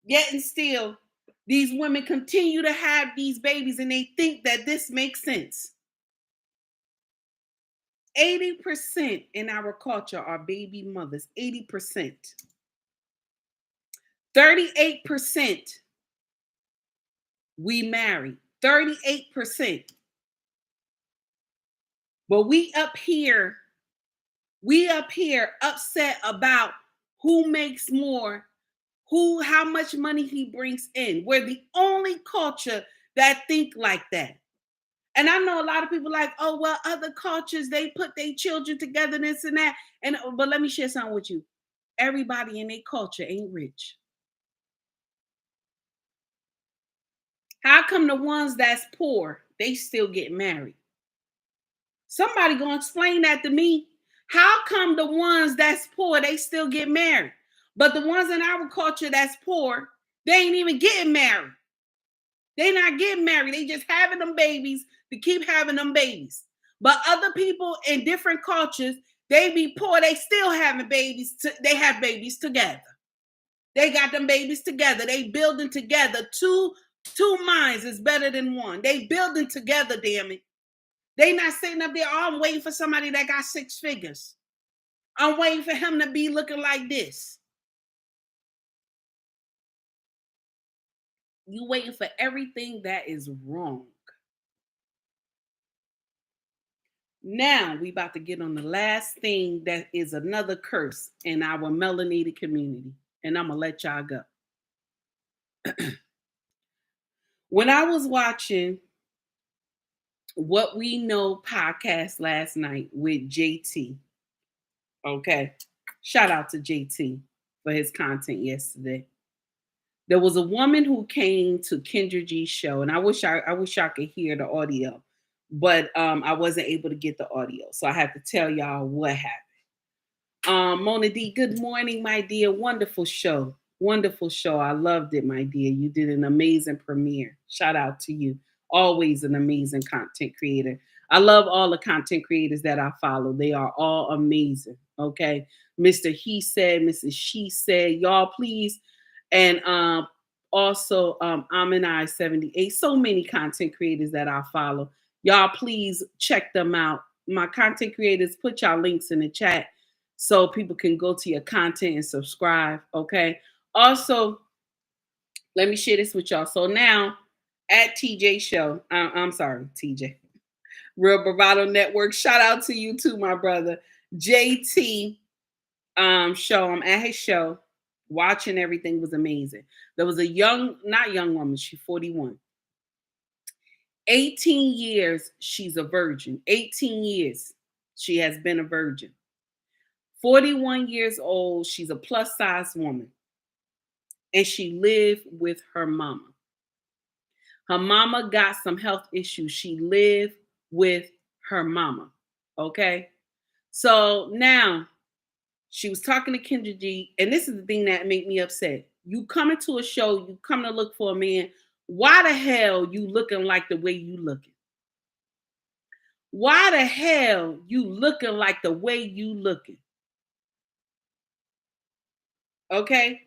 Yet and still, these women continue to have these babies, and they think that this makes sense. 80% in our culture are baby mothers. 80%. 38% we marry. 38%. But we up here upset about who makes more, how much money he brings in. We're the only culture that think like that. And I know a lot of people like, oh, well, other cultures, they put their children together, this and that. But let me share something with you. Everybody in their culture ain't rich. How come the ones that's poor, they still get married? Somebody gonna explain that to me. How come the ones that's poor, they still get married? But the ones in our culture that's poor, they ain't even getting married. They not getting married. They just having them babies to keep having them babies. But other people in different cultures, they be poor, they still having babies. They have babies together. They got them babies together. They building together. Two minds is better than one. They building together, damn it. They not sitting up there, oh, I'm waiting for somebody that got 6 figures. I'm waiting for him to be looking like this. You waiting for everything that is wrong. Now we about to get on the last thing that is another curse in our melanated community. And I'm going to let y'all go. When I was watching What We Know podcast last night with JT, okay, shout out to JT for his content yesterday. There was a woman who came to Kendra G's show, and I wish I could hear the audio, but I wasn't able to get the audio, so I have to tell y'all what happened. Mona D, good morning, my dear. Wonderful show. Wonderful show. I loved it, my dear. You did an amazing premiere. Shout out to you. Always an amazing content creator. I love all the content creators that I follow. They are all amazing. Okay. Mr. He Said, Mrs. She Said, y'all please. And also Aminai 78. So many content creators that I follow. Y'all please check them out. My content creators, put y'all links in the chat so people can go to your content and subscribe. Okay. Also, let me share this with y'all. So now at TJ Show, I'm sorry, TJ, Real Bravado Network. Shout out to you too, my brother. JT show. I'm at his show. Watching everything was amazing. There was a not young woman, she's 41. 18 years, she's a virgin. 18 years, she has been a virgin. 41 years old, she's a plus size woman. And she lived with her mama. Her mama got some health issues. She lived with her mama. Okay? So now, she was talking to Kendra G, and this is the thing that made me upset. You coming to a show, you come to look for a man. Why the hell you looking like the way you looking? Why the hell you looking like the way you looking? Okay?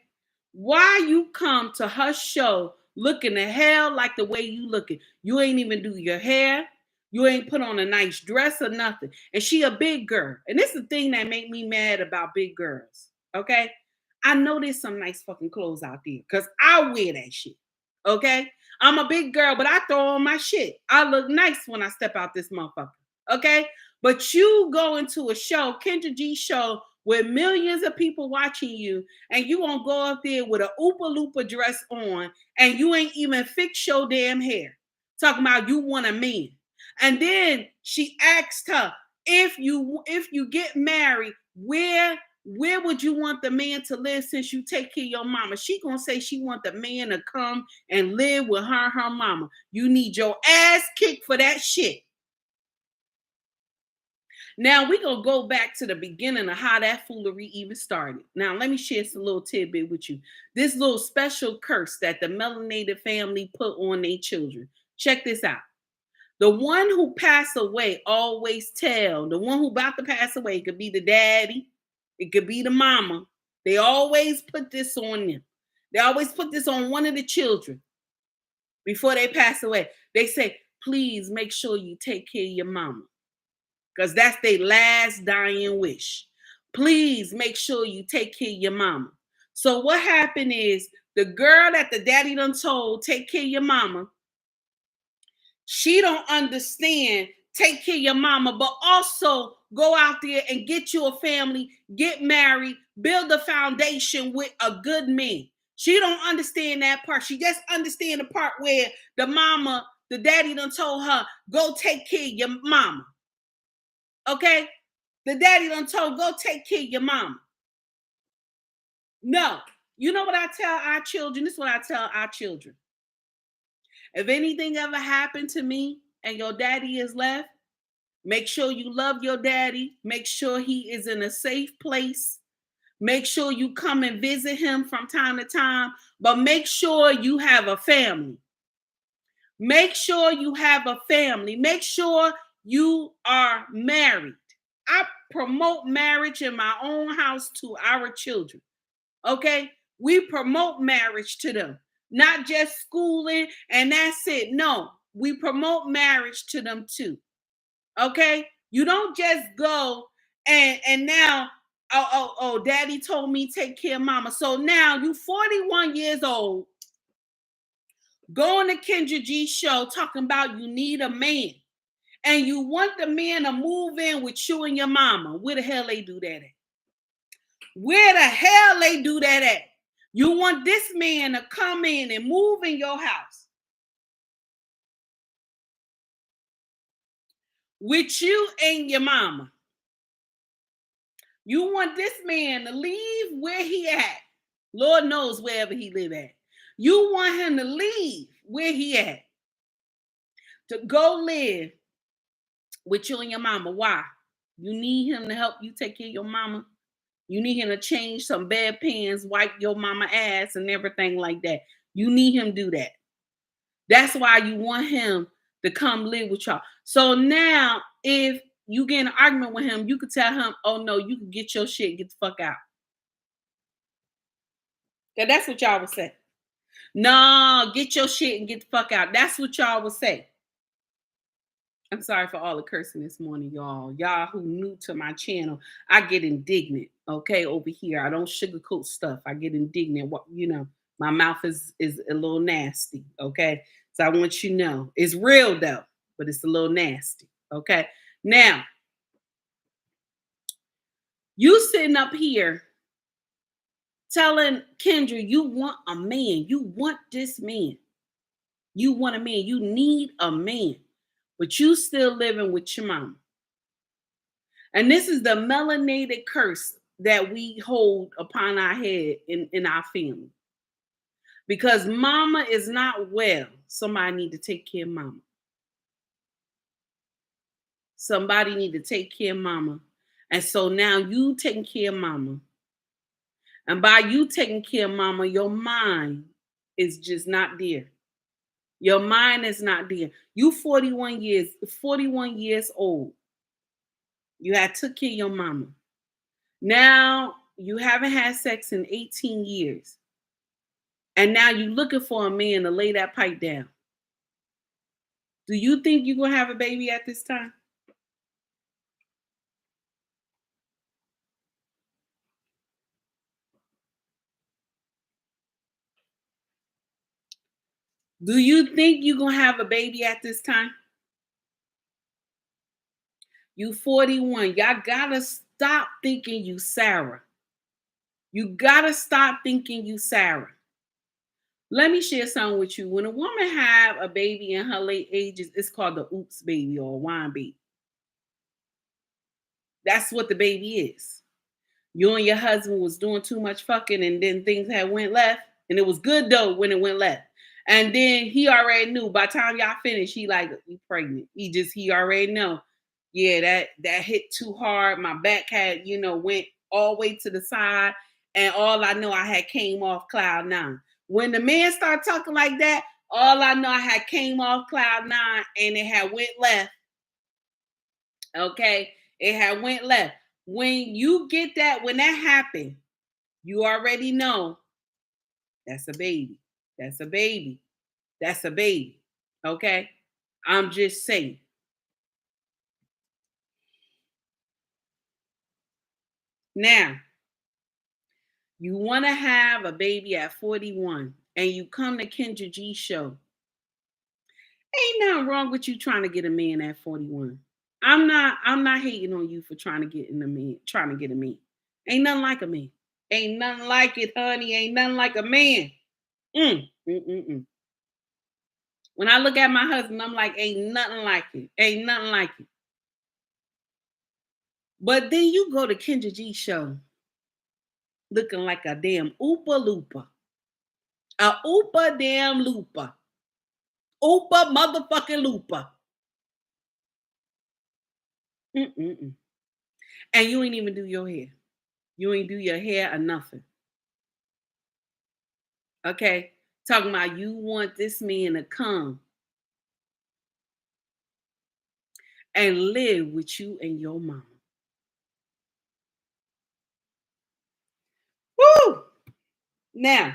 Why you come to her show looking the hell like the way you looking? You ain't even do your hair. You ain't put on a nice dress or nothing. And she a big girl. And this is the thing that make me mad about big girls. Okay? I know there's some nice fucking clothes out there because I wear that shit. Okay? I'm a big girl, but I throw on my shit. I look nice when I step out this motherfucker. Okay? But you go into a show, Kendra G show, with millions of people watching you, and you won't go up there with a Oopa Loopa dress on, and you ain't even fix your damn hair. Talking about you want a man. And then she asked her, if you get married, where would you want the man to live since you take care of your mama? She gonna say she want the man to come and live with her and her mama. You need your ass kicked for that shit. Now we're going to go back to the beginning of how that foolery even started. Now, let me share some little tidbit with you. This little special curse that the melanated family put on their children. Check this out. The one who passed away always tell, the one who about to pass away, it could be the daddy, it could be the mama. They always put this on them. They always put this on one of the children before they pass away. They say, please make sure you take care of your mama, because that's their last dying wish. Please make sure you take care of your mama. So what happened is the girl that the daddy done told, take care of your mama, she don't understand, take care of your mama, but also go out there and get you a family, get married, build a foundation with a good man. She don't understand that part. She just understand the part where the daddy done told her, go take care of your mama. Okay? The daddy done told, go take care of your mama. No. You know what I tell our children? This is what I tell our children. If anything ever happened to me and your daddy is left, make sure you love your daddy. Make sure he is in a safe place. Make sure you come and visit him from time to time, but make sure you have a family. Make sure you have a family. Make sure you are married. I promote marriage in my own house to our children. Okay? We promote marriage to them. Not just schooling and that's it. No, we promote marriage to them too. Okay? You don't just go and now, daddy told me take care of mama. So now you 41 years old, going to Kendra G's show talking about you need a man. And you want the man to move in with you and your mama. Where the hell they do that at? Where the hell they do that at? You want this man to come in and move in your house with you and your mama. You want this man to leave where he at. Lord knows wherever he live at. You want him to leave where he at to go live with you and your mama. Why? You need him to help you take care of your mama. You need him to change some bedpans, wipe your mama ass and everything like that. You need him to do that. That's why you want him to come live with y'all. So now if you get in an argument with him, you could tell him, oh no, you can get your shit, get the fuck out. Yeah, that's what y'all would say. No, get your shit and get the fuck out. That's what y'all would say. I'm sorry for all the cursing this morning, y'all. Y'all who new to my channel, I get indignant, okay, over here. I don't sugarcoat stuff. I get indignant. You know, my mouth is a little nasty, okay? So I want you to know. It's real, though, but it's a little nasty, okay? Now, you sitting up here telling Kendra you want a man. You want this man. You want a man. You need a man. But you still living with your mama. And this is the melanated curse that we hold upon our head in our family. Because mama is not well, somebody need to take care of mama. Somebody need to take care of mama. And so now you taking care of mama. And by you taking care of mama, your mind is just not there. Your mind is not there. You 41 years old. You had took care of your mama. Now you haven't had sex in 18 years. And now you're looking for a man to lay that pipe down. Do you think you're going to have a baby at this time? Do you think you're going to have a baby at this time? You 41. Y'all got to stop thinking you Sarah. You got to stop thinking you Sarah. Let me share something with you. When a woman have a baby in her late ages, it's called the oops baby or a wine baby. That's what the baby is. You and your husband was doing too much fucking and then things had went left. And it was good though when it went left. And then he already knew by the time y'all finished, he like, you pregnant. He already know. Yeah, that hit too hard. My back had, went all the way to the side. And all I know, I had came off cloud 9. When the man started talking like that, all I know, I had came off cloud 9 and it had went left. Okay? It had went left. When you get that, when that happened, you already know that's a baby. That's a baby. That's a baby. Okay? I'm just saying. Now, you want to have a baby at 41 and you come to Kendra G show. Ain't nothing wrong with you trying to get a man at 41. I'm not hating on you for trying to get a man. Ain't nothing like a man. Ain't nothing like it, honey. Ain't nothing like a man. When I look at my husband, I'm like, ain't nothing like it. Ain't nothing like it. But then you go to Kendra G show looking like a damn Oopa Loopa. A Oopa damn Loopa. Oopa motherfucking Loopa. And you ain't even do your hair. You ain't do your hair or nothing. Okay? Talking about you want this man to come and live with you and your mama. Woo! Now,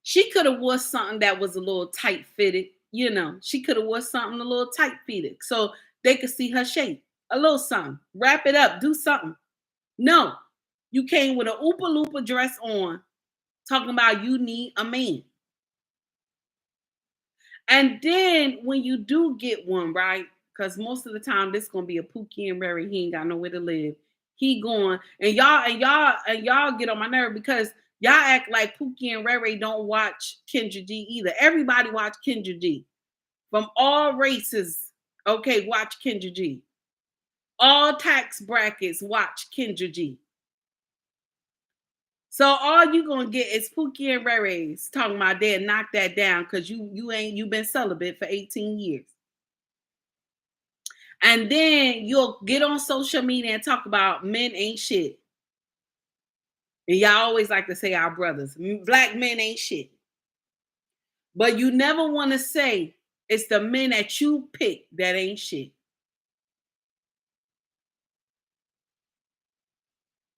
she could have wore something that was a little tight fitted. She could have wore something a little tight fitted so they could see her shape. A little something. Wrap it up. Do something. No. You came with an Oopa Loopa dress on talking about you need a man. And then when you do get one, right? Because most of the time this gonna be a Pookie and Rary. He ain't got nowhere to live. He going and y'all get on my nerve because y'all act like Pookie and Rary don't watch Kendra G either. Everybody watch Kendra G. From all races, okay, watch Kendra G. All tax brackets watch Kendra G. So all you gonna get is Pookie and Rary's talking about dad knock that down because you been celibate for 18 years. And then you'll get on social media and talk about men ain't shit. And y'all always like to say our brothers. Black men ain't shit. But you never want to say it's the men that you pick that ain't shit.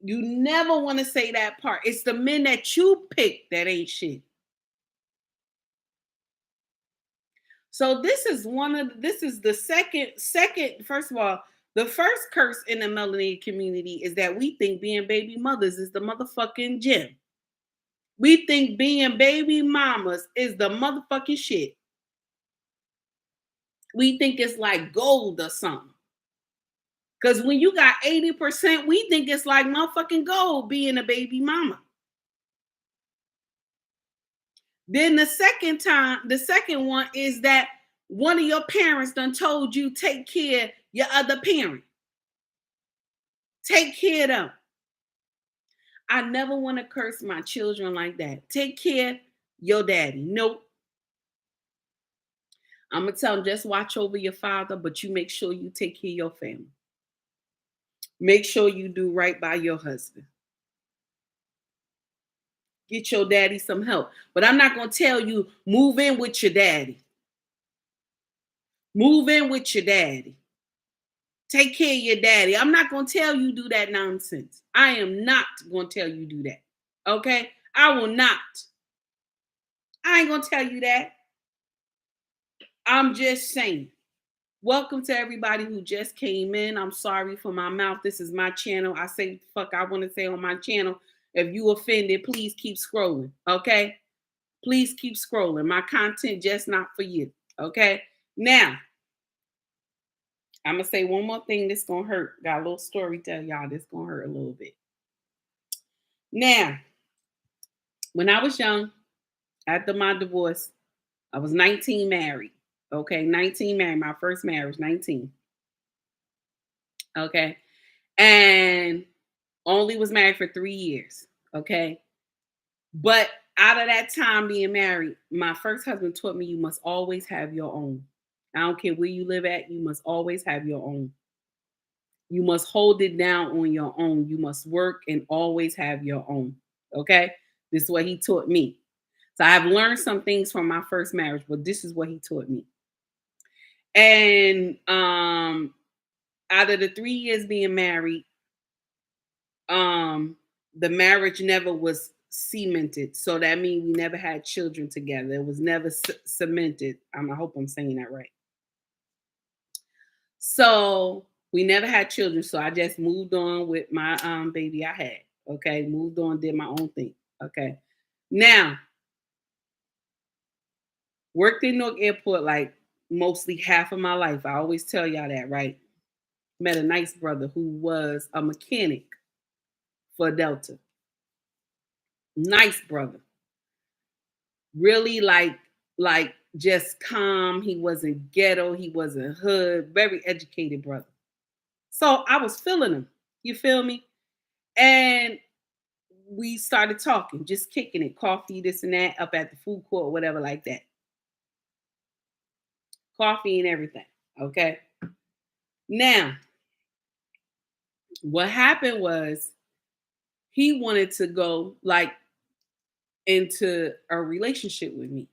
You never want to say that part. It's the men that you pick that ain't shit. So this is the second, first of all, the first curse in the melanated community is that we think being baby mothers is the motherfucking gym. We think being baby mamas is the motherfucking shit. We think it's like gold or something. Because when you got 80%, we think it's like motherfucking gold being a baby mama. Then the second one is that one of your parents done told you take care of your other parent. Take care of them. I never want to curse my children like that. Take care of your daddy. Nope. I'm going to tell them just watch over your father, but you make sure you take care of your family. Make sure you do right by your husband. Get your daddy some help. But I'm not going to tell you move in with your daddy. Move in with your daddy. Take care of your daddy. I'm not going to tell you do that nonsense. I am not going to tell you do that. Okay? I will not. I ain't going to tell you that. I'm just saying. Welcome to everybody who just came in. I'm sorry for my mouth. This is my channel. I say fuck I want to say on my channel. If you offended, please keep scrolling. Okay? Please keep scrolling. My content just not for you. Okay? Now, I'm going to say one more thing that's going to hurt. Got a little story to tell y'all that's going to hurt a little bit. Now, when I was young, after my divorce, I was 19 married. Okay, 19 married. My first marriage, 19. Okay. And only was married for 3 years. Okay. But out of that time being married, my first husband taught me you must always have your own. I don't care where you live at, you must always have your own. You must hold it down on your own. You must work and always have your own. Okay? This is what he taught me. So I've learned some things from my first marriage, but this is what he taught me. And out of the 3 years being married, the marriage never was cemented. So that means we never had children together. It was never cemented. I hope I'm saying that right. So we never had children. So I just moved on with my baby I had. Okay. Moved on, did my own thing. Okay. Now, worked in Newark Airport like mostly half of my life. I always tell y'all that, right? Met a nice brother who was a mechanic for Delta. Nice brother. Really like just calm. He wasn't ghetto. He wasn't hood. Very educated brother. So I was feeling him. You feel me? And we started talking, just kicking it, coffee, this and that, up at the food court, whatever like that. Coffee and everything. Okay. Now, what happened was he wanted to go like into a relationship with me.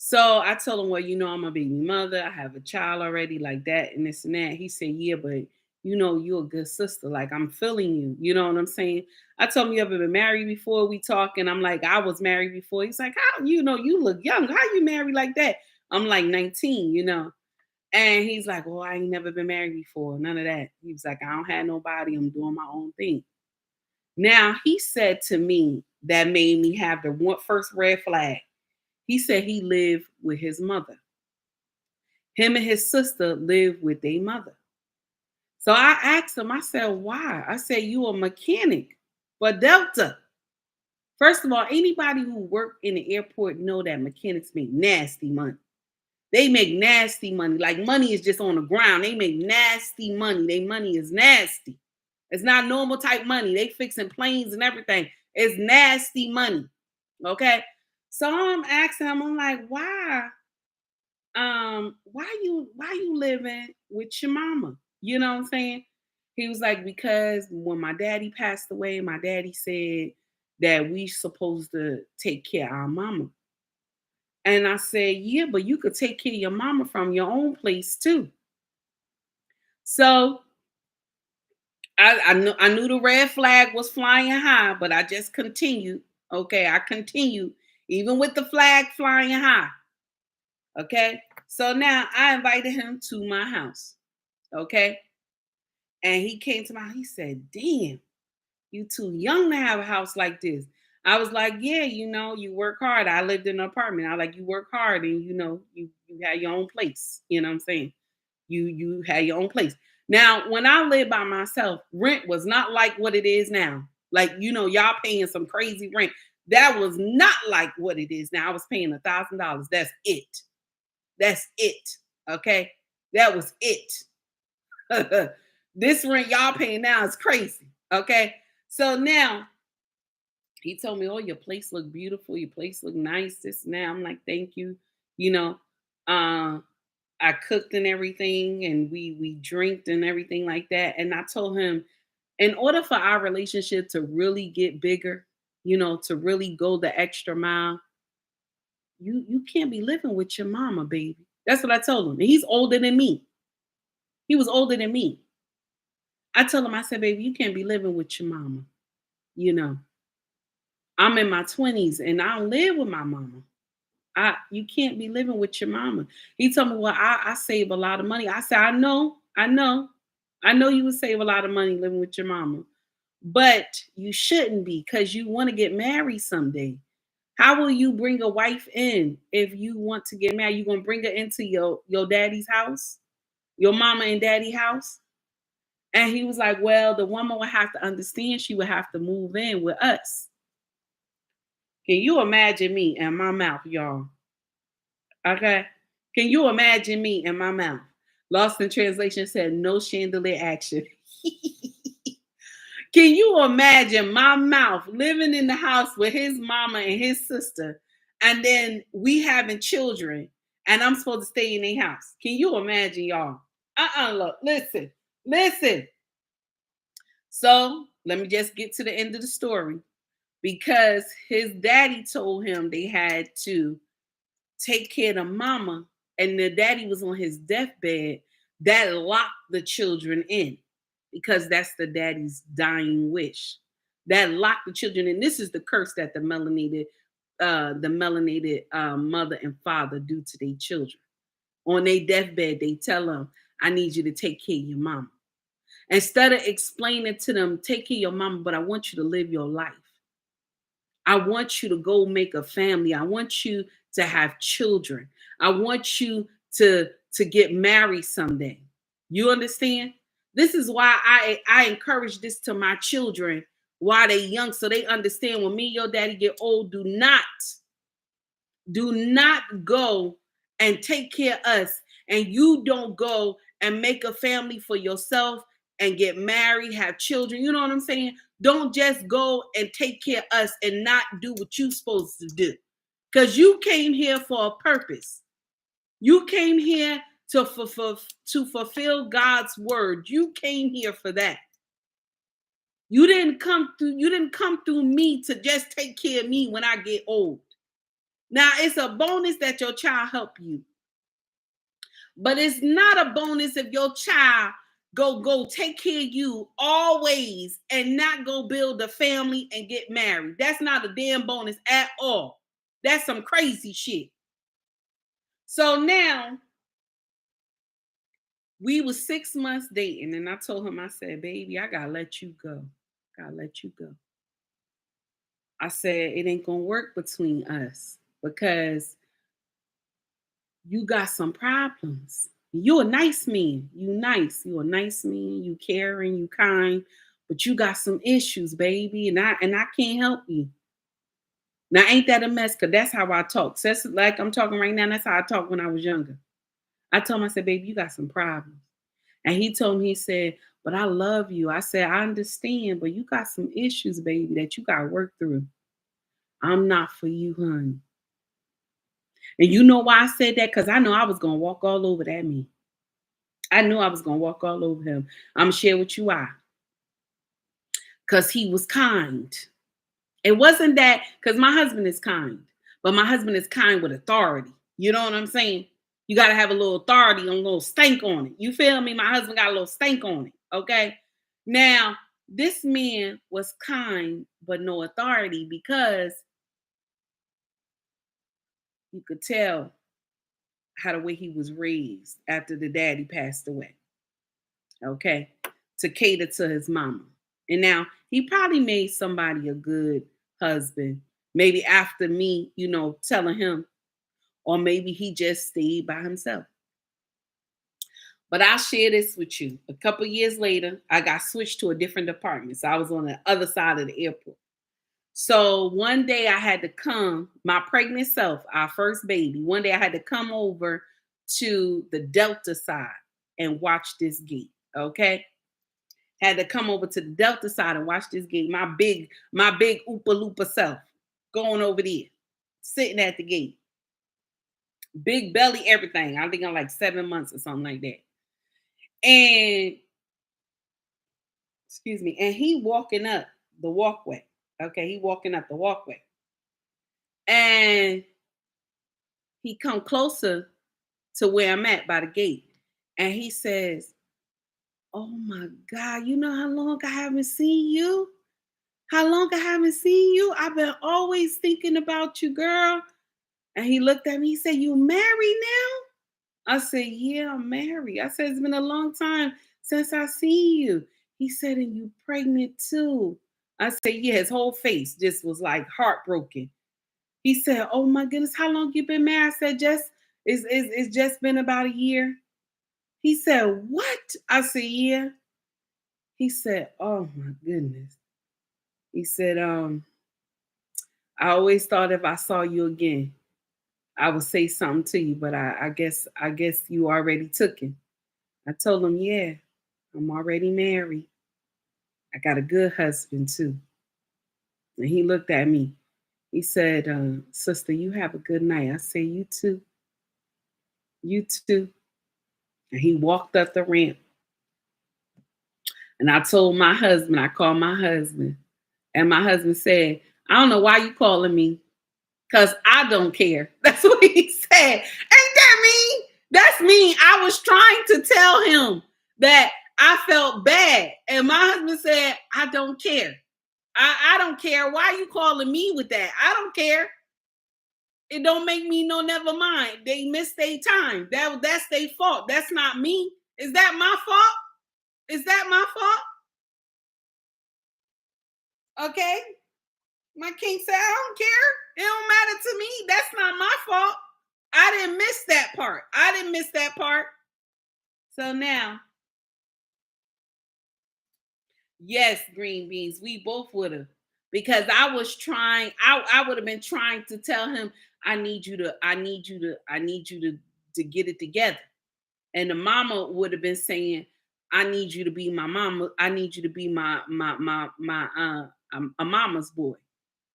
So I told him, well, you know, I'm a baby mother. I have a child already, like that, and this and that. He said, yeah, but you know, you're a good sister. Like, I'm feeling you. You know what I'm saying? I told him, you ever been married before? We talk, and I'm like, I was married before. He's like, how, you know, you look young. How you married like that? I'm like 19, you know. And he's like, well, I ain't never been married before. None of that. He was like, I don't have nobody. I'm doing my own thing. Now, he said to me that made me have the first red flag. He said he lived with his mother. Him and his sister lived with their mother. So I asked him, I said, why? I said, you a mechanic for Delta. First of all, anybody who work in the airport know that mechanics make nasty money. They make nasty money. Like, money is just on the ground. They make nasty money. Their money is nasty. It's not normal type money. They fixing planes and everything. It's nasty money. Okay. So I'm asking him, I'm like, why you living with your mama? You know what I'm saying? He was like, because when my daddy passed away, my daddy said that we supposed to take care of our mama. And I said, yeah, but you could take care of your mama from your own place too. So I knew the red flag was flying high, but I just continued. Okay, I continued, even with the flag flying high. Okay, so now I invited him to my house. Okay, and he came to my house. He said, damn, you too young to have a house like this. I was like, yeah, you know, you work hard. I lived in an apartment. I like, you work hard and you know, you had your own place. You know what I'm saying? You had your own place. Now, when I lived by myself, rent was not like what it is now. Like, you know, y'all paying some crazy rent. That was not like what it is now. I was paying $1,000. That's it. That's it. Okay. That was it. This rent y'all paying now is crazy. Okay. So now he told me, oh, your place look beautiful. Your place look nice. This now. I'm like, thank you. You know, I cooked and everything, and we drinked and everything like that. And I told him, in order for our relationship to really get bigger, you know, to really go the extra mile, you can't be living with your mama, baby. That's what I told him. And he's older than me. He was older than me. I told him, I said, baby, you can't be living with your mama. You know, I'm in my 20s and I don't live with my mama. You can't be living with your mama. He told me, well, I save a lot of money. I said, I know you would save a lot of money living with your mama, but you shouldn't be, because you want to get married someday. How will you bring a wife in if you want to get married? You gonna bring her into your daddy's house, your mama and daddy house? And he was like, well, the woman would have to understand she would have to move in with us. Can you imagine me and my mouth, y'all? Okay. Can you imagine me and my mouth? Lost in translation said no chandelier action. Can you imagine my mouth living in the house with his mama and his sister, and then we having children, and I'm supposed to stay in their house. Can you imagine, y'all? Look, listen. So let me just get to the end of the story, because his daddy told him they had to take care of the mama, and the daddy was on his deathbed. That locked the children in, because that's the daddy's dying wish. That locked the children in. This is the curse that the melanated mother and father do to their children. On their deathbed, they tell them, I need you to take care of your mama. Instead of explaining to them, take care of your mama, but I want you to live your life. I want you to go make a family. I want you to have children. I want you to get married someday. You understand? This is why I encourage this to my children while they're young, so they understand when me and your daddy get old, do not go and take care of us, and you don't go and make a family for yourself and get married, have children. You know what I'm saying? Don't just go and take care of us and not do what you're supposed to do. Because you came here for a purpose. You came here to fulfill God's word. You came here for that. You didn't come through me to just take care of me when I get old. Now, it's a bonus that your child help you. But it's not a bonus if your child go take care of you always and not go build a family and get married. That's not a damn bonus at all. That's some crazy shit. So now, we was 6 months dating, and I told him, I said, baby, I gotta let you go. I said, it ain't gonna work between us because you got some problems. You're a nice man. You nice. You're a nice man. You caring. You kind. But you got some issues, baby, and I can't help you. Now, ain't that a mess? Because that's how I talk. So that's like I'm talking right now. That's how I talked when I was younger. I told him, I said, baby, you got some problems. And he told me, he said, but I love you. I said, I understand, but you got some issues, baby, that you got to work through. I'm not for you, honey. And you know why I said that? Because I know I was going to walk all over that man. I knew I was going to walk all over him. I'm going to share with you why. Because he was kind. It wasn't that, because my husband is kind, but my husband is kind with authority. You know what I'm saying? You got to have a little authority and a little stank on it. You feel me? My husband got a little stank on it. Okay. Now, this man was kind, but no authority, because you could tell how the way he was raised after the daddy passed away. Okay. To cater to his mama. And now he probably made somebody a good husband. Maybe after me, telling him, or maybe he just stayed by himself. But I'll share this with you. A couple years later, I got switched to a different department. So I was on the other side of the airport. So one day I had to come, my pregnant self, our first baby, one day I had to come over to the Delta side and watch this gate. Okay. Had to come over to the Delta side and watch this gate. My big Oopa Loopa self going over there, sitting at the gate. Big belly, everything. I think I'm like 7 months or something like that. And, excuse me, and he walking up the walkway. Okay, he walking up the walkway. And he come closer to where I'm at by the gate. And he says, oh my God, you know how long I haven't seen you? How long I haven't seen you? I've been always thinking about you, girl. And he looked at me, he said, you married now? I said, yeah, I'm married. I said, it's been a long time since I seen you. He said, and you pregnant too. I said, yeah, his whole face just was like heartbroken. He said, oh my goodness, how long you been married? I said, it's just been about a year. He said, what? I said, yeah. He said, oh my goodness. He said, I always thought if I saw you again, I would say something to you, but I guess you already took it. I told him, yeah, I'm already married. I got a good husband too. And he looked at me. He said, sister, you have a good night. I said, you too. You too. And he walked up the ramp. And I told my husband, I called my husband. And my husband said, I don't know why you calling me. Because I don't care. That's what he said. Ain't that mean? That's mean. I was trying to tell him that I felt bad. And my husband said, I don't care. I don't care. Why are you calling me with that? I don't care. It don't make me no never mind. They missed their time. That's their fault. That's not me. Is that my fault? Is that my fault? Okay. My king said, I don't care. It don't matter to me. That's not my fault. I didn't miss that part. I didn't miss that part. So now, yes, green beans, we both would have. Because I was trying, I would have been trying to tell him, I need you to get it together. And the mama would have been saying, I need you to be my mama. I need you to be a mama's boy.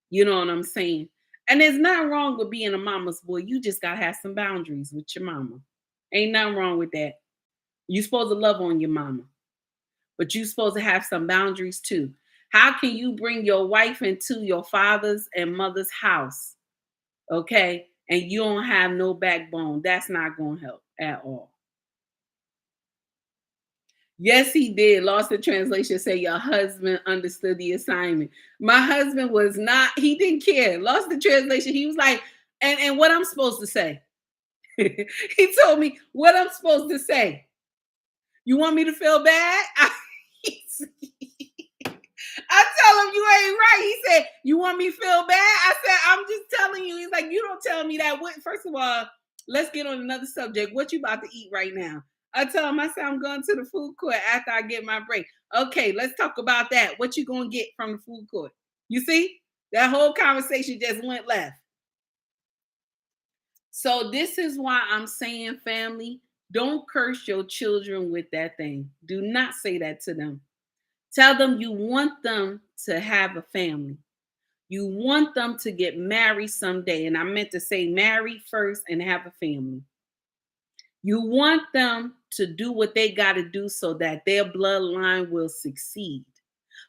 You know what I'm saying? And there's nothing wrong with being a mama's boy. You just gotta have some boundaries with your mama. Ain't nothing wrong with that. You're supposed to love on your mama, but you're supposed to have some boundaries too. How can you bring your wife into your father's and mother's house, okay, and you don't have no backbone? That's not gonna help at all. Yes, he did. Lost in translation say your husband understood the assignment. My husband was not, he didn't care. Lost in translation. He was like, and what I'm supposed to say? He told me what I'm supposed to say. You want me to feel bad? I tell him you ain't right. He said, you want me to feel bad? I said, I'm just telling you. He's like, you don't tell me that. First of all, let's get on another subject. What you about to eat right now? I tell him, I said, I'm going to the food court after I get my break. Okay, let's talk about that. What you going to get from the food court? You see? That whole conversation just went left. So this is why I'm saying, family, don't curse your children with that thing. Do not say that to them. Tell them you want them to have a family. You want them to get married someday. And I meant to say marry first and have a family. You want them to do what they got to do so that their bloodline will succeed.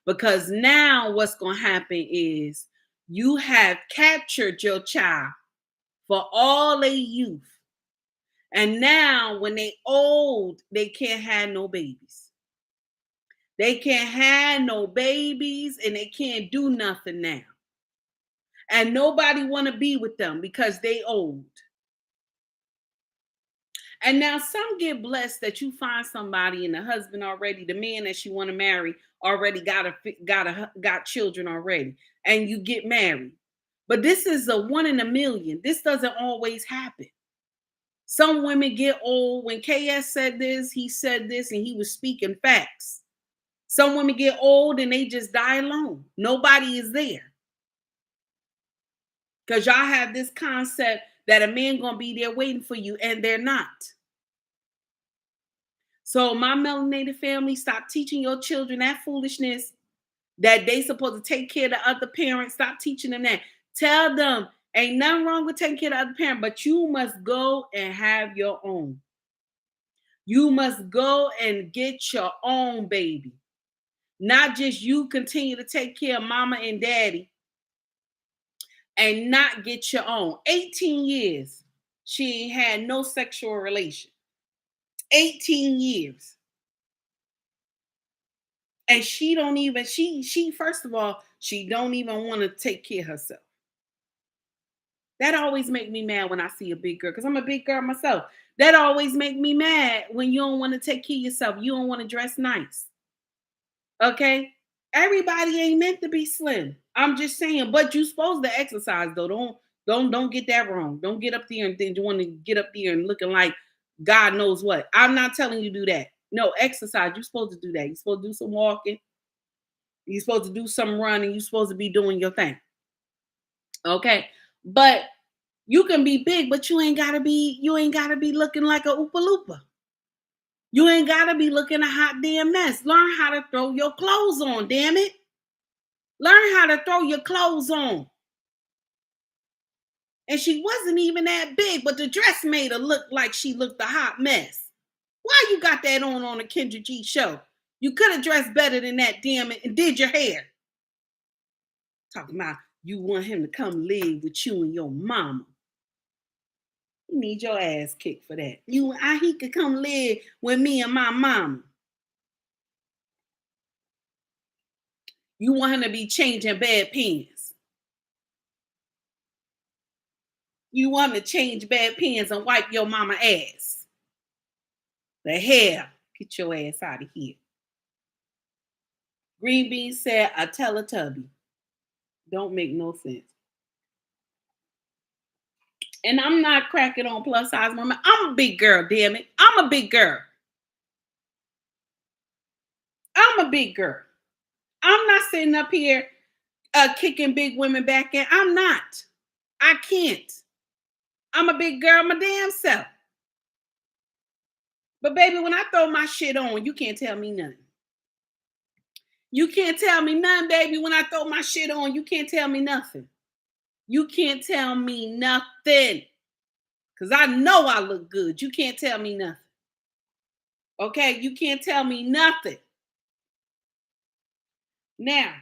Because now what's going to happen is you have captured your child for all their youth. And now when they old, they can't have no babies. They can't have no babies and they can't do nothing now. And nobody want to be with them because they old. And now some get blessed that you find somebody and the husband already, the man that you want to marry already got children already, and you get married. But this is a 1 in a million. This doesn't always happen. Some women get old. When KS said this, he said this, and he was speaking facts. Some women get old and they just die alone. Nobody is there. Because y'all have this concept that a man gonna be there waiting for you, and they're not. So my melanated family, stop teaching your children that foolishness that they supposed to take care of the other parent. Stop teaching them that. Tell them ain't nothing wrong with taking care of the other parent, but you must go and have your own. You must go and get your own baby. Not just you continue to take care of mama and daddy and not get your own. 18 years, she ain't had no sexual relation. 18 years. And she don't even, she first of all, she don't even want to take care of herself. That always make me mad when I see a big girl, because I'm a big girl myself. That always make me mad when you don't want to take care of yourself. You don't want to dress nice. Okay? Everybody ain't meant to be slim. I'm just saying, but you supposed to exercise though. Don't get that wrong. Don't get up there and then you want to get up there and looking like God knows what. I'm not telling you to do that. No, exercise. You're supposed to do that. You're supposed to do some walking. You're supposed to do some running. You're supposed to be doing your thing. Okay. But you can be big, but you ain't gotta be looking like a Oopa Loopa. You ain't gotta be looking a hot damn mess. Learn how to throw your clothes on, damn it. Learn how to throw your clothes on. And she wasn't even that big, but the dress made her look like she looked a hot mess. Why you got that on a Kendra G show? You could have dressed better than that, damn it, and did your hair. Talking about you want him to come live with you and your mama. You need your ass kicked for that. He could come live with me and my mama. You want him to be changing bed pens. You want him to change bed pens and wipe your mama ass. The hell, get your ass out of here. Green Bean said, a Teletubby. Don't make no sense. And I'm not cracking on plus size women. I'm a big girl, damn it. I'm a big girl. I'm a big girl. I'm not sitting up here kicking big women back in. I'm not. I can't. I'm a big girl my damn self. But baby, when I throw my shit on, you can't tell me nothing. You can't tell me nothing, baby. When I throw my shit on, you can't tell me nothing. You can't tell me nothing. Because I know I look good. You can't tell me nothing. Okay? You can't tell me nothing. Now,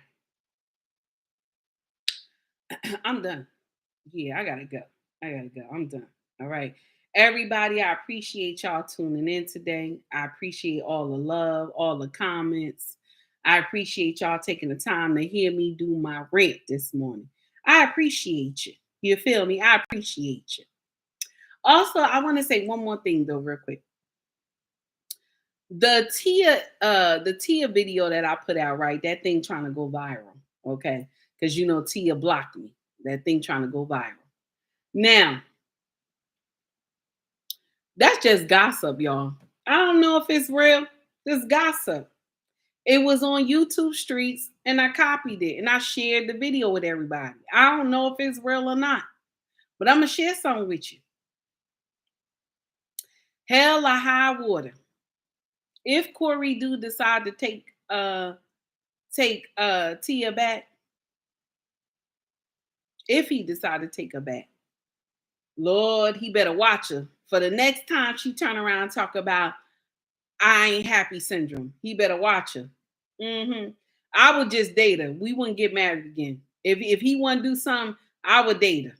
I'm done. Yeah, I gotta go. I'm done. All right. Everybody, I appreciate y'all tuning in today. I appreciate all the love, all the comments. I appreciate y'all taking the time to hear me do my rant this morning. I appreciate you. You feel me? I appreciate you. Also, I want to say one more thing though, real quick. The Tia video that I put out, right? That thing trying to go viral. Okay. Because you know Tia blocked me. That thing trying to go viral. Now, that's just gossip, y'all. I don't know if it's real. It's gossip. It was on YouTube streets and I copied it and I shared the video with everybody. I don't know if it's real or not, but I'm going to share something with you. Hell or high water. If Corey do decide to take Tia back, if he decide to take her back, Lord, he better watch her. For the next time she turn around and talk about I ain't happy syndrome, he better watch her. I would just date her. We wouldn't get married again. If he want to do something, I would date her.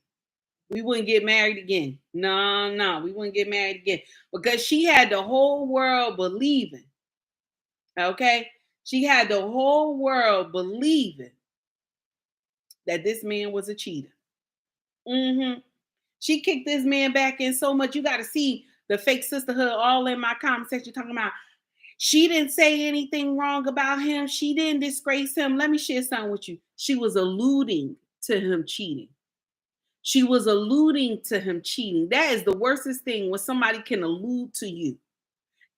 We wouldn't get married again. No, we wouldn't get married again. Because she had the whole world believing. Okay? She had the whole world believing that this man was a cheater. She kicked this man back in so much. You got to see the fake sisterhood all in my comment section talking about she didn't say anything wrong about him. She didn't disgrace him. Let me share something with you. She was alluding to him cheating. She was alluding to him cheating. That is the worstest thing when somebody can allude to you.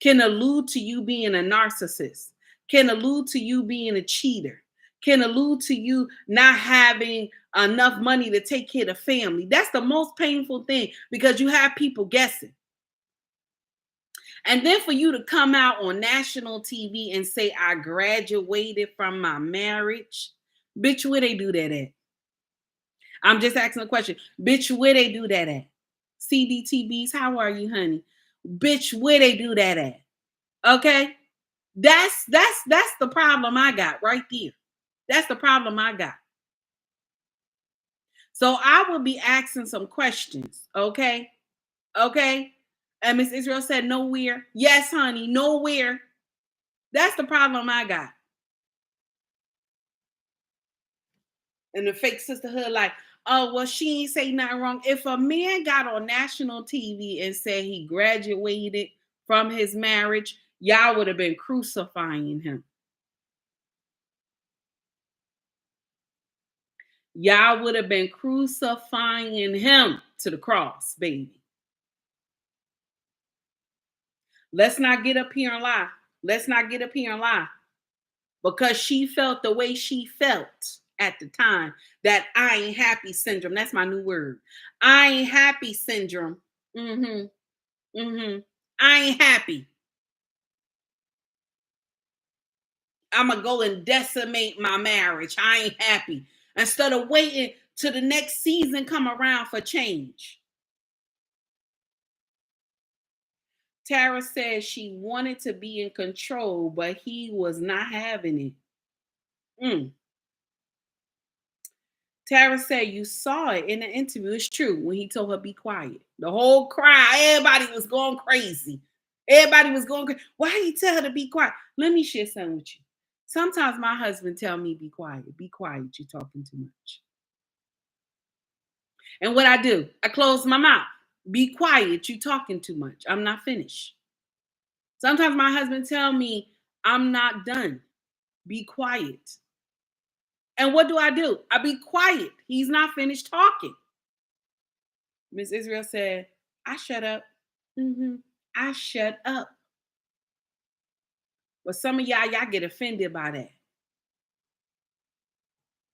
Can allude to you being a narcissist. Can allude to you being a cheater. Can allude to you not having enough money to take care of the family. That's the most painful thing because you have people guessing. And then for you to come out on national TV and say, I graduated from my marriage. Bitch, where they do that at? I'm just asking a question. Bitch, where they do that at? CDTBs, how are you, honey? Bitch, where they do that at? Okay? That's the problem I got right there. That's the problem I got. So I will be asking some questions, okay? Okay? And Miss Israel said nowhere. Yes, honey, nowhere. That's the problem I got. And the fake sisterhood like, oh, well, she ain't say nothing wrong. If a man got on national TV and said he graduated from his marriage, y'all would have been crucifying him. Y'all would have been crucifying him to the cross, baby. Let's not get up here and lie. Let's not get up here and lie. Because she felt the way she felt at the time, that I ain't happy syndrome. That's my new word. I ain't happy syndrome. I ain't happy. I'm going to go and decimate my marriage. I ain't happy. Instead of waiting till the next season come around for change. Tara says she wanted to be in control, but he was not having it. Tara said you saw it in the interview. It's true when he told her be quiet. The whole crowd, everybody was going crazy. Everybody was going crazy. Why did he tell her to be quiet? Let me share something with you. Sometimes my husband tell me be quiet. Be quiet. You're talking too much. And what I do, I close my mouth. Be quiet. You're talking too much. I'm not finished. Sometimes my husband tell me I'm not done. Be quiet. And what do? I be quiet. He's not finished talking. Miss Israel said, I shut up. I shut up. But some of y'all get offended by that.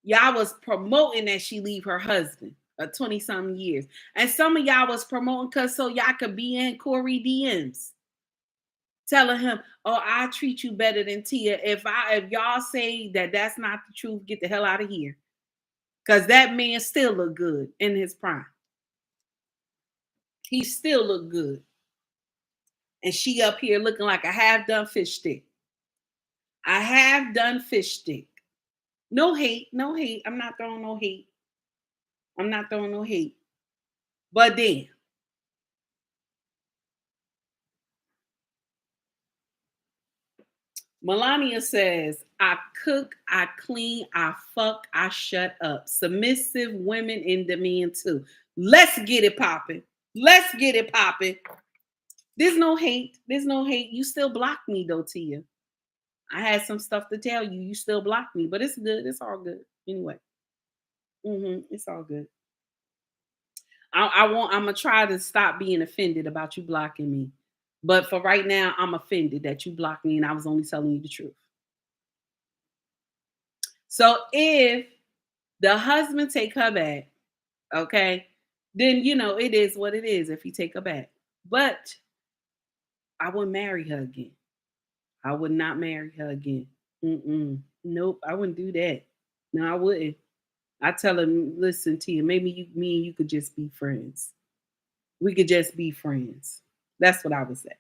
Y'all was promoting that she leave her husband of 20-something years. And some of y'all was promoting because so y'all could be in Corey DMs. Telling him, oh, I treat you better than Tia. If y'all say that that's not the truth, get the hell out of here. Because that man still look good in his prime. He still look good. And she up here looking like a half-done fish stick. A half-done fish stick. No hate, no hate. I'm not throwing no hate. I'm not throwing no hate. But then, Melania says, I cook, I clean, I fuck, I shut up. Submissive women in demand too. Let's get it popping. Let's get it popping. There's no hate. There's no hate. You still block me though, Tia. I had some stuff to tell you. You still block me, but it's good. It's all good. Anyway. It's all good. I'm gonna try to stop being offended about you blocking me. But for right now, I'm offended that you blocked me and I was only telling you the truth. So if the husband take her back, okay, then it is what it is if he take her back. But I wouldn't marry her again. I would not marry her again. Nope, I wouldn't do that. No, I wouldn't. I tell him, listen, Tia, maybe me and you could just be friends. We could just be friends. That's what I would say.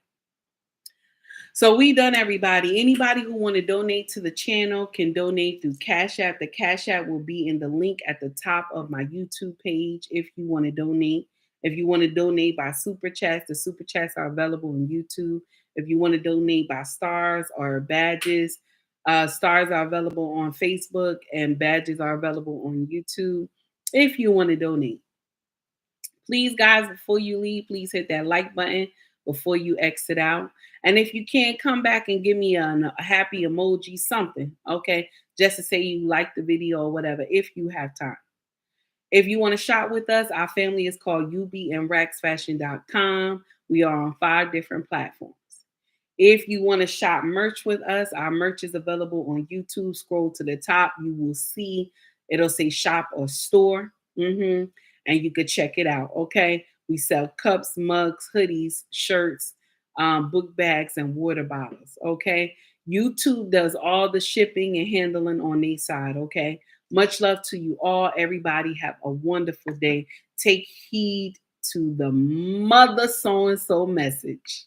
So we done, everybody. Anybody who want to donate to the channel can donate through Cash App. The Cash App will be in the link at the top of my YouTube page if you want to donate. If you want to donate by Super Chats, the Super Chats are available on YouTube. If you want to donate by stars or badges, stars are available on Facebook and badges are available on YouTube. If you want to donate. Please, guys, before you leave, please hit that like button before you exit out. And if you can't, come back and give me a happy emoji, something, okay? Just to say you like the video or whatever, if you have time. If you want to shop with us, our family is called ubandraxfashion.com. We are on 5 different platforms. If you want to shop merch with us, our merch is available on YouTube. Scroll to the top. You will see it'll say shop or store. And you could check it out, okay? We sell cups, mugs, hoodies, shirts, book bags, and water bottles, okay? YouTube does all the shipping and handling on their side, okay? Much love to you all. Everybody have a wonderful day. Take heed to the mother so-and-so message.